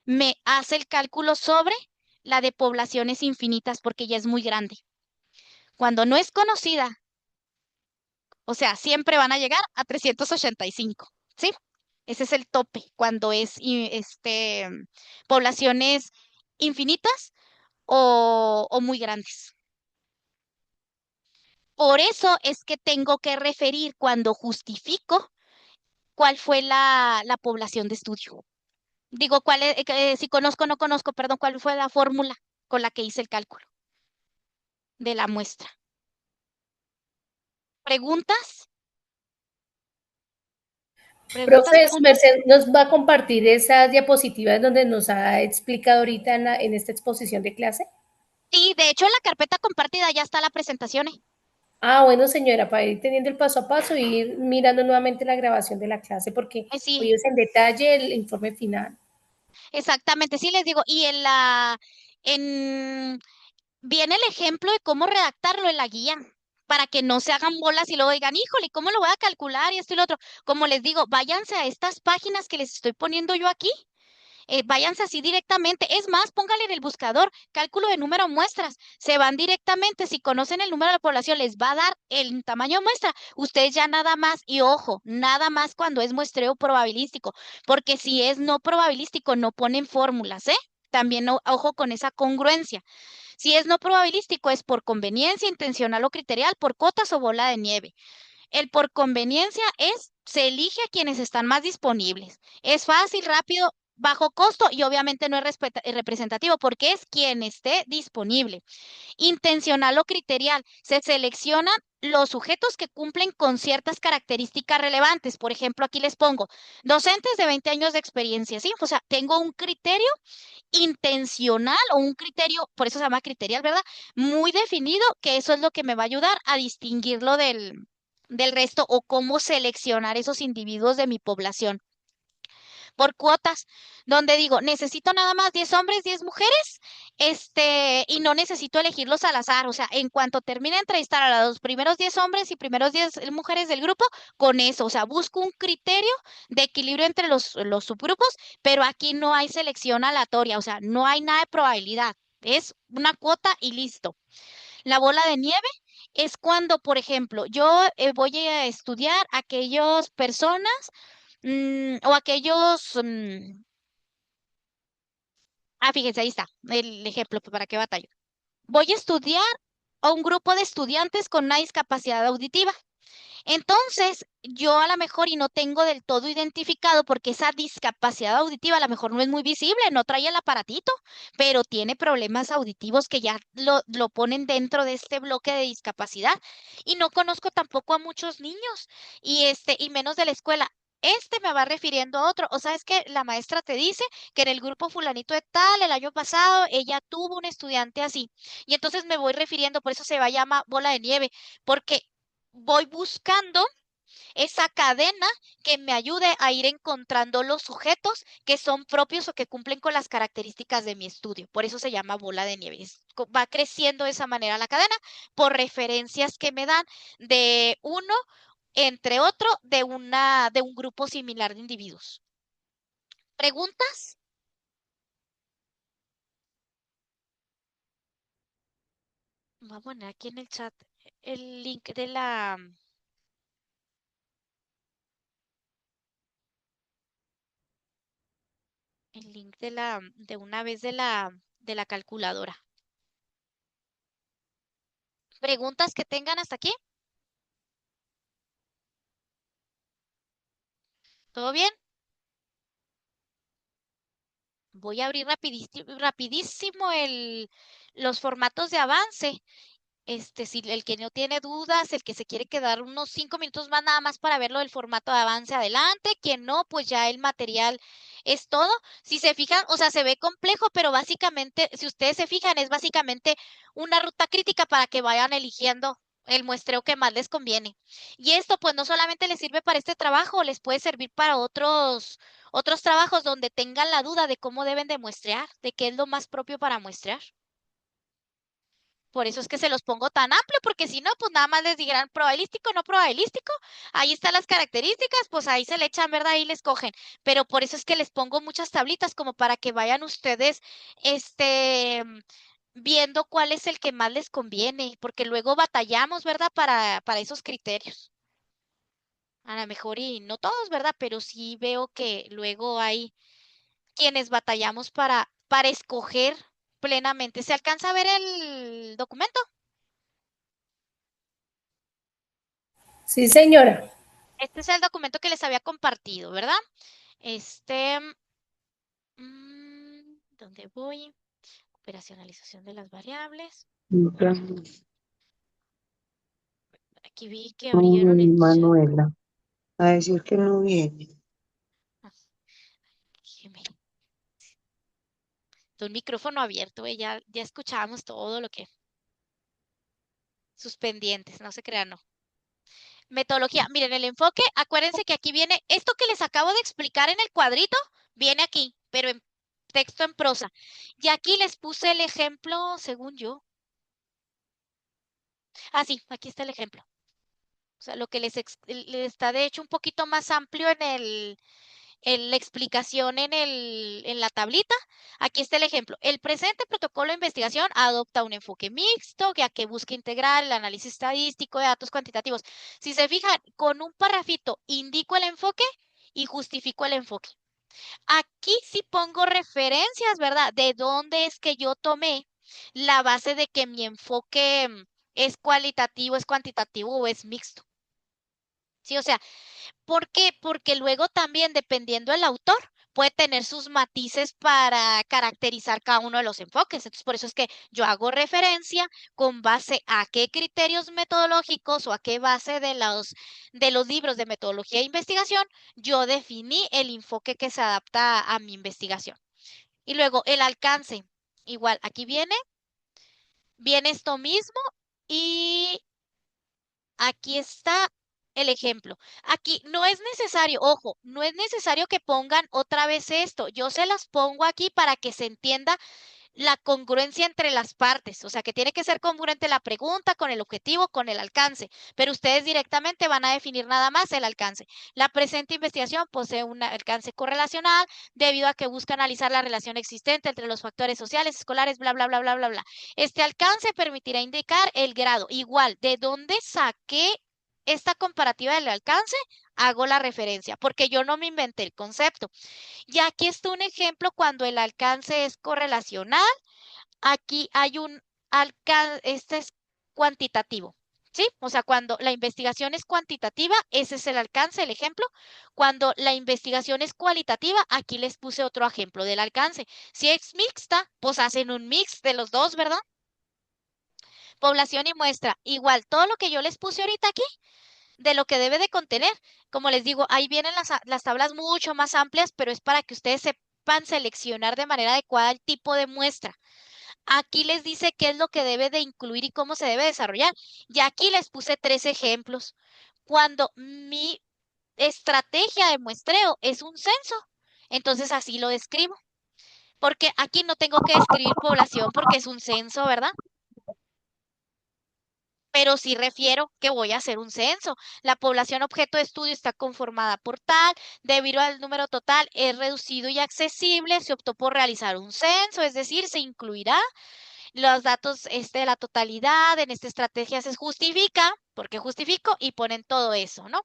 me hace el cálculo sobre la de poblaciones infinitas, porque ya es muy grande. Cuando no es conocida, o sea, siempre van a llegar a 385, ¿sí? Ese es el tope cuando es poblaciones infinitas o muy grandes. Por eso es que tengo que referir cuando justifico cuál fue la población de estudio. Digo, si conozco o no conozco, perdón, cuál fue la fórmula con la que hice el cálculo de la muestra. ¿Preguntas? ¿Preguntas, Profe, su preguntas? merced nos va a compartir esas diapositivas donde nos ha explicado ahorita en esta exposición de clase. Sí, de hecho en la carpeta compartida ya está la presentación. Ah, bueno, señora, para ir teniendo el paso a paso y ir mirando nuevamente la grabación de la clase, porque hoy Sí, es en detalle el informe final. exactamente, sí les digo. Y en, viene el ejemplo de cómo redactarlo en la guía, para que no se hagan bolas y luego digan, híjole, ¿cómo lo voy a calcular? Y esto y lo otro. Como les digo, váyanse a estas páginas que les estoy poniendo yo aquí. Váyanse así directamente. Es más, póngale en el buscador cálculo de número de muestras. Se van directamente. Si conocen el número de la población, les va a dar el tamaño de muestra. Ustedes ya nada más, y ojo, nada más cuando es muestreo probabilístico, porque si es no probabilístico, no ponen fórmulas, ¿eh? También ojo con esa congruencia. Si es no probabilístico, es por conveniencia, intencional o criterial, por cotas o bola de nieve. El por conveniencia se elige a quienes están más disponibles. Es fácil, rápido, bajo costo y obviamente no es representativo porque es quien esté disponible. Intencional o criterial, se seleccionan los sujetos que cumplen con ciertas características relevantes. Por ejemplo, aquí les pongo docentes de 20 años de experiencia, ¿sí? O sea, tengo un criterio intencional o un criterio, por eso se llama criterial, ¿verdad? Muy definido, que eso es lo que me va a ayudar a distinguirlo del resto o cómo seleccionar esos individuos de mi población. Por cuotas, donde digo, necesito nada más 10 hombres, 10 mujeres, y no necesito elegirlos al azar. O sea, en cuanto termine de entrevistar a los primeros 10 hombres y primeros 10 mujeres del grupo, con eso, o sea, busco un criterio de equilibrio entre los subgrupos, pero aquí no hay selección aleatoria, o sea, no hay nada de probabilidad. Es una cuota y listo. La bola de nieve es cuando, por ejemplo, yo voy a estudiar aquellas personas o aquellos, fíjense, ahí está el ejemplo, pues, ¿para qué batallo? Voy a estudiar a un grupo de estudiantes con una discapacidad auditiva. Entonces, yo a lo mejor y no tengo del todo identificado porque esa discapacidad auditiva a lo mejor no es muy visible, no trae el aparatito, pero tiene problemas auditivos que ya lo ponen dentro de este bloque de discapacidad. Y no conozco tampoco a muchos niños y menos de la escuela. Me va refiriendo a otro. O sabes que la maestra te dice que en el grupo fulanito de tal, el año pasado, ella tuvo un estudiante así. Y entonces me voy refiriendo, por eso se va a llamar bola de nieve, porque voy buscando esa cadena que me ayude a ir encontrando los sujetos que son propios o que cumplen con las características de mi estudio. Por eso se llama bola de nieve. Va creciendo de esa manera la cadena por referencias que me dan de uno entre otro de un grupo similar de individuos. ¿Preguntas? Voy a poner aquí en el chat el link de una vez de la calculadora. ¿Preguntas que tengan hasta aquí? ¿Todo bien? Voy a abrir rapidísimo los formatos de avance. Si el que no tiene dudas, el que se quiere quedar unos 5 minutos más nada más para verlo del formato de avance adelante, quien no, pues ya el material es todo. Si se fijan, o sea, se ve complejo, pero básicamente, si ustedes se fijan, es básicamente una ruta crítica para que vayan eligiendo el muestreo que más les conviene. Y esto pues no solamente les sirve para este trabajo, les puede servir para otros trabajos donde tengan la duda de cómo deben de muestrear, de qué es lo más propio para muestrear. Por eso es que se los pongo tan amplio, porque si no, pues nada más les dirán probabilístico, no probabilístico. Ahí están las características, pues ahí se le echan, ¿verdad? Ahí les cogen. Pero por eso es que les pongo muchas tablitas como para que vayan ustedes, viendo cuál es el que más les conviene, porque luego batallamos, ¿verdad? Para esos criterios. A lo mejor y no todos, ¿verdad? Pero sí veo que luego hay quienes batallamos para escoger plenamente. ¿Se alcanza a ver el documento? Sí, señora. Este es el documento que les había compartido, ¿verdad? Este, ¿dónde voy? Operacionalización de las variables. Aquí vi que abrieron Ay, el chat. Manuela, a decir que no viene. Ah, déjeme. Un micrófono abierto, ya escuchábamos todo lo que sus pendientes, no se crean, no. Metodología. Miren, el enfoque, acuérdense que aquí viene, esto que les acabo de explicar en el cuadrito, viene aquí, pero en texto en prosa. Y aquí les puse el ejemplo, según yo. Ah, sí, aquí está el ejemplo. O sea, lo que les está de hecho un poquito más amplio en la explicación en la tablita. Aquí está el ejemplo. El presente protocolo de investigación adopta un enfoque mixto, ya que busca integrar el análisis estadístico de datos cuantitativos. Si se fijan, con un parrafito indico el enfoque y justifico el enfoque. Aquí sí pongo referencias, ¿verdad? De dónde es que yo tomé la base de que mi enfoque es cualitativo, es cuantitativo o es mixto. Sí, o sea, ¿por qué? Porque luego también, dependiendo del autor, puede tener sus matices para caracterizar cada uno de los enfoques. Entonces, por eso es que yo hago referencia con base a qué criterios metodológicos o a qué base de los libros de metodología e investigación, yo definí el enfoque que se adapta a mi investigación. Y luego el alcance. Igual, aquí viene esto mismo y aquí está el ejemplo. Aquí no es necesario, ojo, no es necesario que pongan otra vez esto. Yo se las pongo aquí para que se entienda la congruencia entre las partes. O sea, que tiene que ser congruente la pregunta con el objetivo, con el alcance. Pero ustedes directamente van a definir nada más el alcance. La presente investigación posee un alcance correlacional debido a que busca analizar la relación existente entre los factores sociales, escolares, bla, bla, bla, bla, bla, bla. Este alcance permitirá indicar el grado. Igual, ¿de dónde saqué esta comparativa del alcance? Hago la referencia, porque yo no me inventé el concepto. Y aquí está un ejemplo cuando el alcance es correlacional. Aquí hay un alcance, este es cuantitativo. ¿Sí? O sea, cuando la investigación es cuantitativa, ese es el alcance, el ejemplo. Cuando la investigación es cualitativa, aquí les puse otro ejemplo del alcance. Si es mixta, pues hacen un mix de los dos, ¿verdad? Población y muestra. Igual, todo lo que yo les puse ahorita aquí de lo que debe de contener. Como les digo, ahí vienen las tablas mucho más amplias, pero es para que ustedes sepan seleccionar de manera adecuada el tipo de muestra. Aquí les dice qué es lo que debe de incluir y cómo se debe desarrollar. Y aquí les puse 3 ejemplos. Cuando mi estrategia de muestreo es un censo, entonces así lo describo. Porque aquí no tengo que describir población porque es un censo, ¿verdad? Pero sí refiero que voy a hacer un censo. La población objeto de estudio está conformada por tal, debido al número total es reducido y accesible, se optó por realizar un censo, es decir, se incluirá los datos de la totalidad, en esta estrategia se justifica, porque justifico y ponen todo eso, ¿no?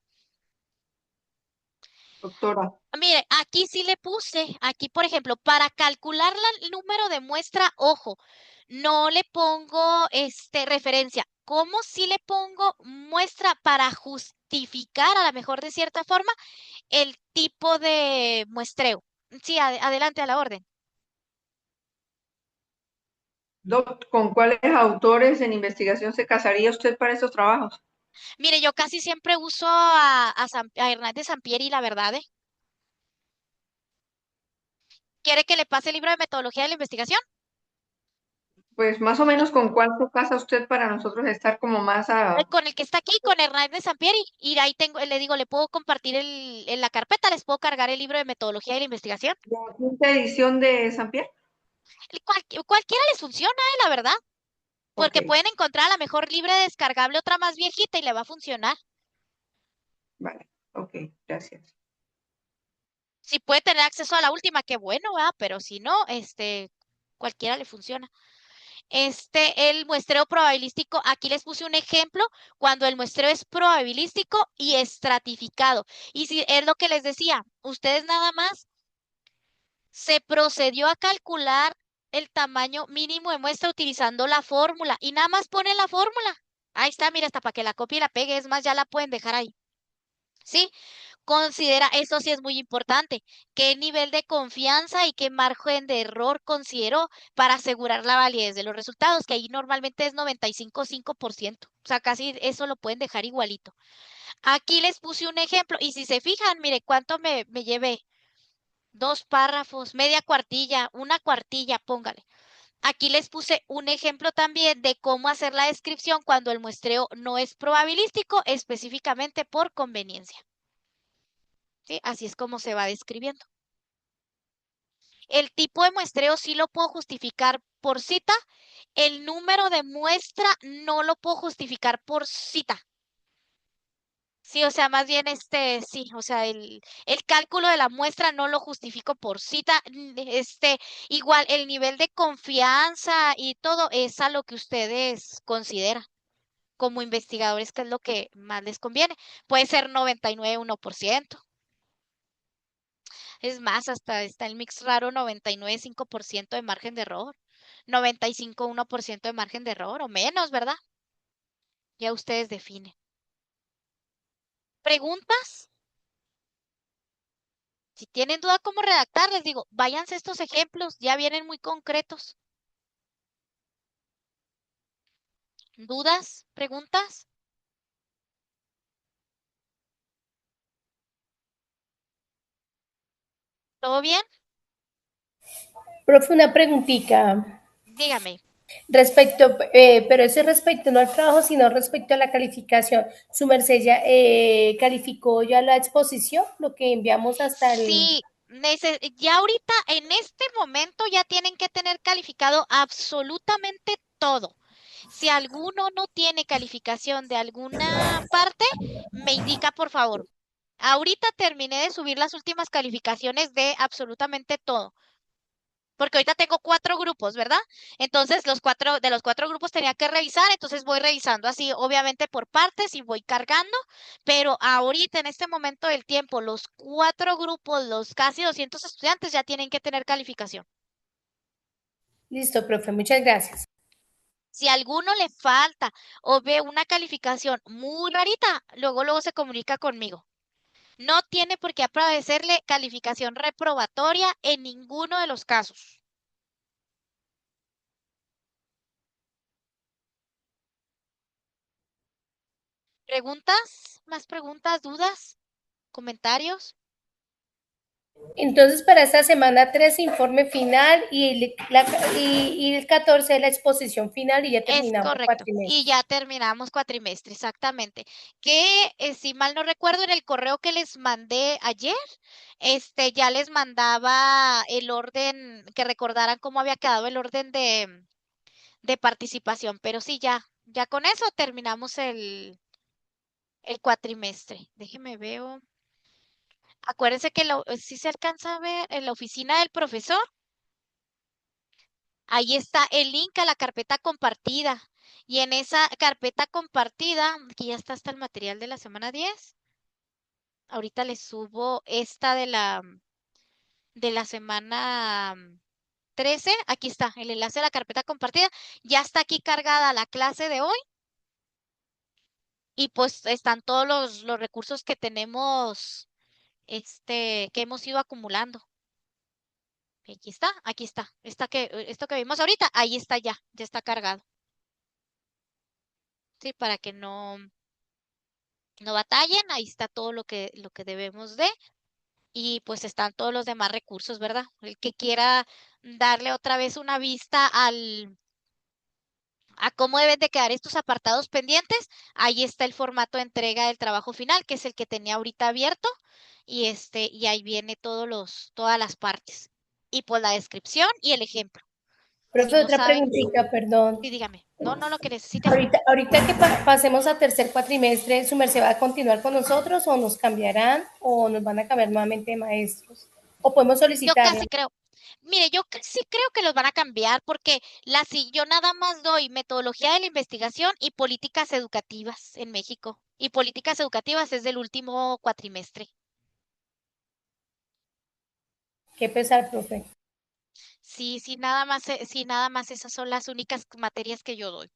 Doctora. Mire, aquí sí le puse, aquí por ejemplo, para calcular el número de muestra, ojo, no le pongo referencia. ¿Cómo si le pongo muestra para justificar a lo mejor de cierta forma el tipo de muestreo? Sí, adelante a la orden. ¿Con cuáles autores en investigación se casaría usted para esos trabajos? Mire, yo casi siempre uso a Hernández Sampieri, la verdad, ¿eh? ¿Quiere que le pase el libro de metodología de la investigación? Pues más o menos con cuánto casa usted para nosotros estar como más a Con el que está aquí, con Hernán de Sampieri, y ahí tengo, le digo, le puedo compartir en la carpeta, les puedo cargar el libro de metodología y la investigación. la quinta edición de San Pierre. Cualquiera les funciona, la verdad, Ok, porque pueden encontrar a la mejor libre descargable otra más viejita y le va a funcionar. vale, ok, gracias. Si puede tener acceso a la última, qué bueno, ¿verdad? Pero si no, cualquiera le funciona. El muestreo probabilístico, aquí les puse un ejemplo cuando el muestreo es probabilístico y estratificado. Y si es lo que les decía, ustedes nada más se procedió a calcular el tamaño mínimo de muestra utilizando la fórmula y nada más ponen la fórmula. Ahí está, mira, hasta para que la copie y la pegue, es más, ya la pueden dejar ahí. ¿Sí? Considera, eso sí es muy importante, qué nivel de confianza y qué margen de error consideró para asegurar la validez de los resultados, que ahí normalmente es 95,5%. O sea, casi eso lo pueden dejar igualito. Aquí les puse un ejemplo y si se fijan, mire cuánto me llevé. 2 párrafos, media cuartilla, una cuartilla, póngale. Aquí les puse un ejemplo también de cómo hacer la descripción cuando el muestreo no es probabilístico, específicamente por conveniencia. ¿Sí? Así es como se va describiendo. El tipo de muestreo sí lo puedo justificar por cita. El número de muestra no lo puedo justificar por cita. Sí, o sea, más bien sí, o sea, el cálculo de la muestra no lo justifico por cita. Igual el nivel de confianza y todo es a lo que ustedes consideran como investigadores, que es lo que más les conviene. Puede ser 99,1%. Es más, hasta está el mix raro 99,5% de margen de error, 95,1% de margen de error o menos, ¿verdad? Ya ustedes definen. ¿Preguntas? Si tienen duda cómo redactar, les digo, váyanse estos ejemplos, ya vienen muy concretos. ¿Dudas? ¿Preguntas? ¿Todo bien? Profe, una preguntita. Dígame. Respecto, pero eso es respecto no al trabajo, sino respecto a la calificación. ¿Su merced ya calificó ya la exposición, lo que enviamos hasta el... Sí, ya ahorita en este momento ya tienen que tener calificado absolutamente todo. Si alguno no tiene calificación de alguna parte, me indica por favor. Ahorita terminé de subir las últimas calificaciones de absolutamente todo. Porque ahorita tengo 4 grupos, ¿verdad? Entonces, de los 4 grupos tenía que revisar, entonces voy revisando así, obviamente por partes y voy cargando, pero ahorita en este momento del tiempo, los 4 grupos, los casi 200 estudiantes ya tienen que tener calificación. Listo, profe, muchas gracias. Si a alguno le falta o ve una calificación muy rarita, luego se comunica conmigo. No tiene por qué aparecerle calificación reprobatoria en ninguno de los casos. ¿Preguntas? ¿Más preguntas? ¿Dudas? ¿Comentarios? Entonces, para esta semana 3 informe final y el 14 la exposición final y ya Es terminamos correcto. Y cuatrimestre. ya terminamos cuatrimestre, exactamente. Que si mal no recuerdo, en el correo que les mandé ayer, ya les mandaba el orden, que recordaran cómo había quedado el orden de participación. Pero sí, ya con eso terminamos el cuatrimestre. Déjeme veo. Acuérdense que si se alcanza a ver en la oficina del profesor, ahí está el link a la carpeta compartida. Y en esa carpeta compartida, aquí ya está hasta el material de la semana 10. Ahorita les subo esta de la semana 13. Aquí está el enlace a la carpeta compartida. Ya está aquí cargada la clase de hoy. Y pues están todos los recursos que tenemos, que hemos ido acumulando. Aquí está, aquí está. Esto que vimos ahorita, ahí está ya está cargado. Sí, para que no batallen, ahí está todo lo que debemos de, y pues están todos los demás recursos, ¿verdad? El que quiera darle otra vez una vista a cómo deben de quedar estos apartados pendientes, ahí está el formato de entrega del trabajo final, que es el que tenía ahorita abierto, y ahí viene todas las partes. Y pues la descripción y el ejemplo. Si Profe, no otra saben, preguntita, perdón. sí, dígame. No, no lo que necesite. Ahorita que pasemos a tercer cuatrimestre, ¿su merced va a continuar con nosotros o nos cambiarán o nos van a cambiar nuevamente de maestros? ¿O podemos Yo solicitarlo? casi creo. Mire, sí creo que los van a cambiar porque si yo nada más doy metodología de la investigación y políticas educativas en México. Y políticas educativas es del último cuatrimestre. Qué pesar, profe. Sí, nada más esas son las únicas materias que yo doy.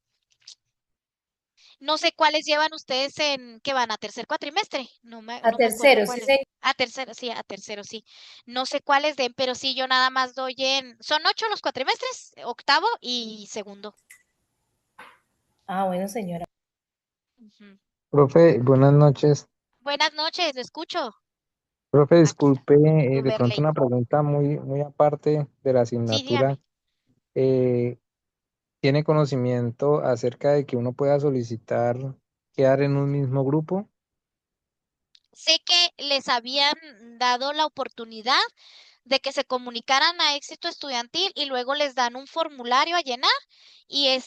No sé cuáles llevan ustedes que van a tercer cuatrimestre. A No me acuerdo tercero, sí, cuáles. señor. A tercero, sí. No sé cuáles den, pero sí, yo nada más doy son 8 los cuatrimestres, octavo y segundo. Ah, bueno, señora. Ujú. Profe, buenas noches. Buenas noches, lo escucho. Profe, Aquí está, disculpe, de pronto Overlay. una pregunta muy aparte de la Sí, asignatura. dígame. Eh, ¿Tiene conocimiento acerca de que uno pueda solicitar quedar en un mismo grupo? Sé que les habían dado la oportunidad de que se comunicaran a Éxito Estudiantil y luego les dan un formulario a llenar y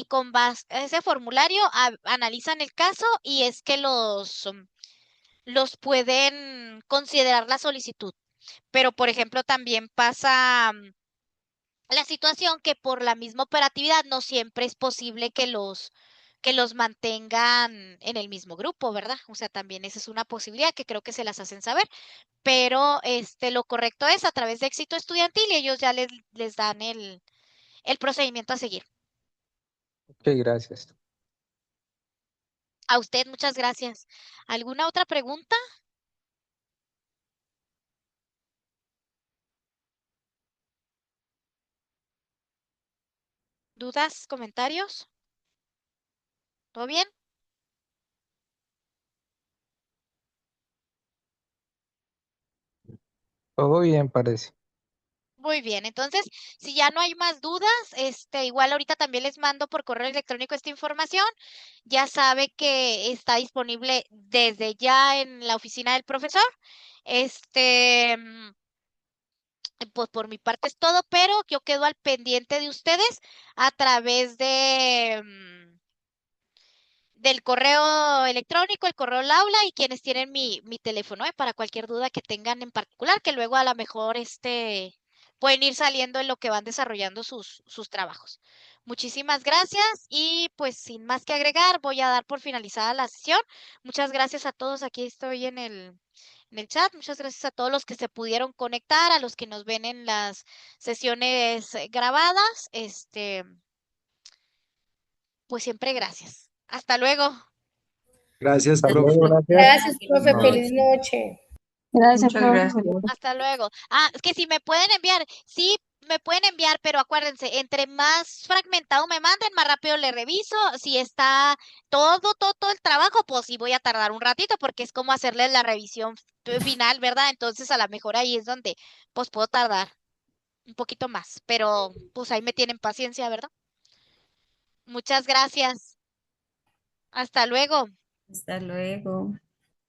con base a ese formulario analizan el caso y es que los pueden considerar la solicitud. Pero, por ejemplo, también pasa la situación que por la misma operatividad no siempre es posible que los mantengan en el mismo grupo, ¿verdad? O sea, también esa es una posibilidad que creo que se las hacen saber, pero lo correcto es a través de Éxito Estudiantil y ellos ya les dan el procedimiento a seguir. Ok, gracias. A usted, muchas gracias. ¿Alguna otra pregunta? ¿Dudas? ¿Comentarios? ¿Todo bien? Todo bien, parece. Muy bien, entonces, si ya no hay más dudas, igual ahorita también les mando por correo electrónico esta información. Ya sabe que está disponible desde ya en la oficina del profesor. Pues por mi parte es todo, pero yo quedo al pendiente de ustedes a través del correo electrónico, el correo del aula y quienes tienen mi teléfono, para cualquier duda que tengan en particular, que luego a lo mejor pueden ir saliendo en lo que van desarrollando sus trabajos. Muchísimas gracias y pues sin más que agregar, voy a dar por finalizada la sesión. Muchas gracias a todos. Aquí estoy en el chat. Muchas gracias a todos los que se pudieron conectar, a los que nos ven en las sesiones grabadas. Pues siempre gracias. Hasta luego. Gracias, Hasta luego, profe. gracias. Gracias, profe. Feliz noche. Gracias, Muchas profe. gracias. Hasta luego. Es que si me pueden enviar, sí, me pueden enviar, pero acuérdense, entre más fragmentado me manden, más rápido le reviso. Si está todo el trabajo, pues sí voy a tardar un ratito porque es como hacerles la revisión final, ¿verdad? Entonces a lo mejor ahí es donde pues puedo tardar un poquito más, pero pues ahí me tienen paciencia, ¿verdad? Muchas gracias. Hasta luego. Hasta luego.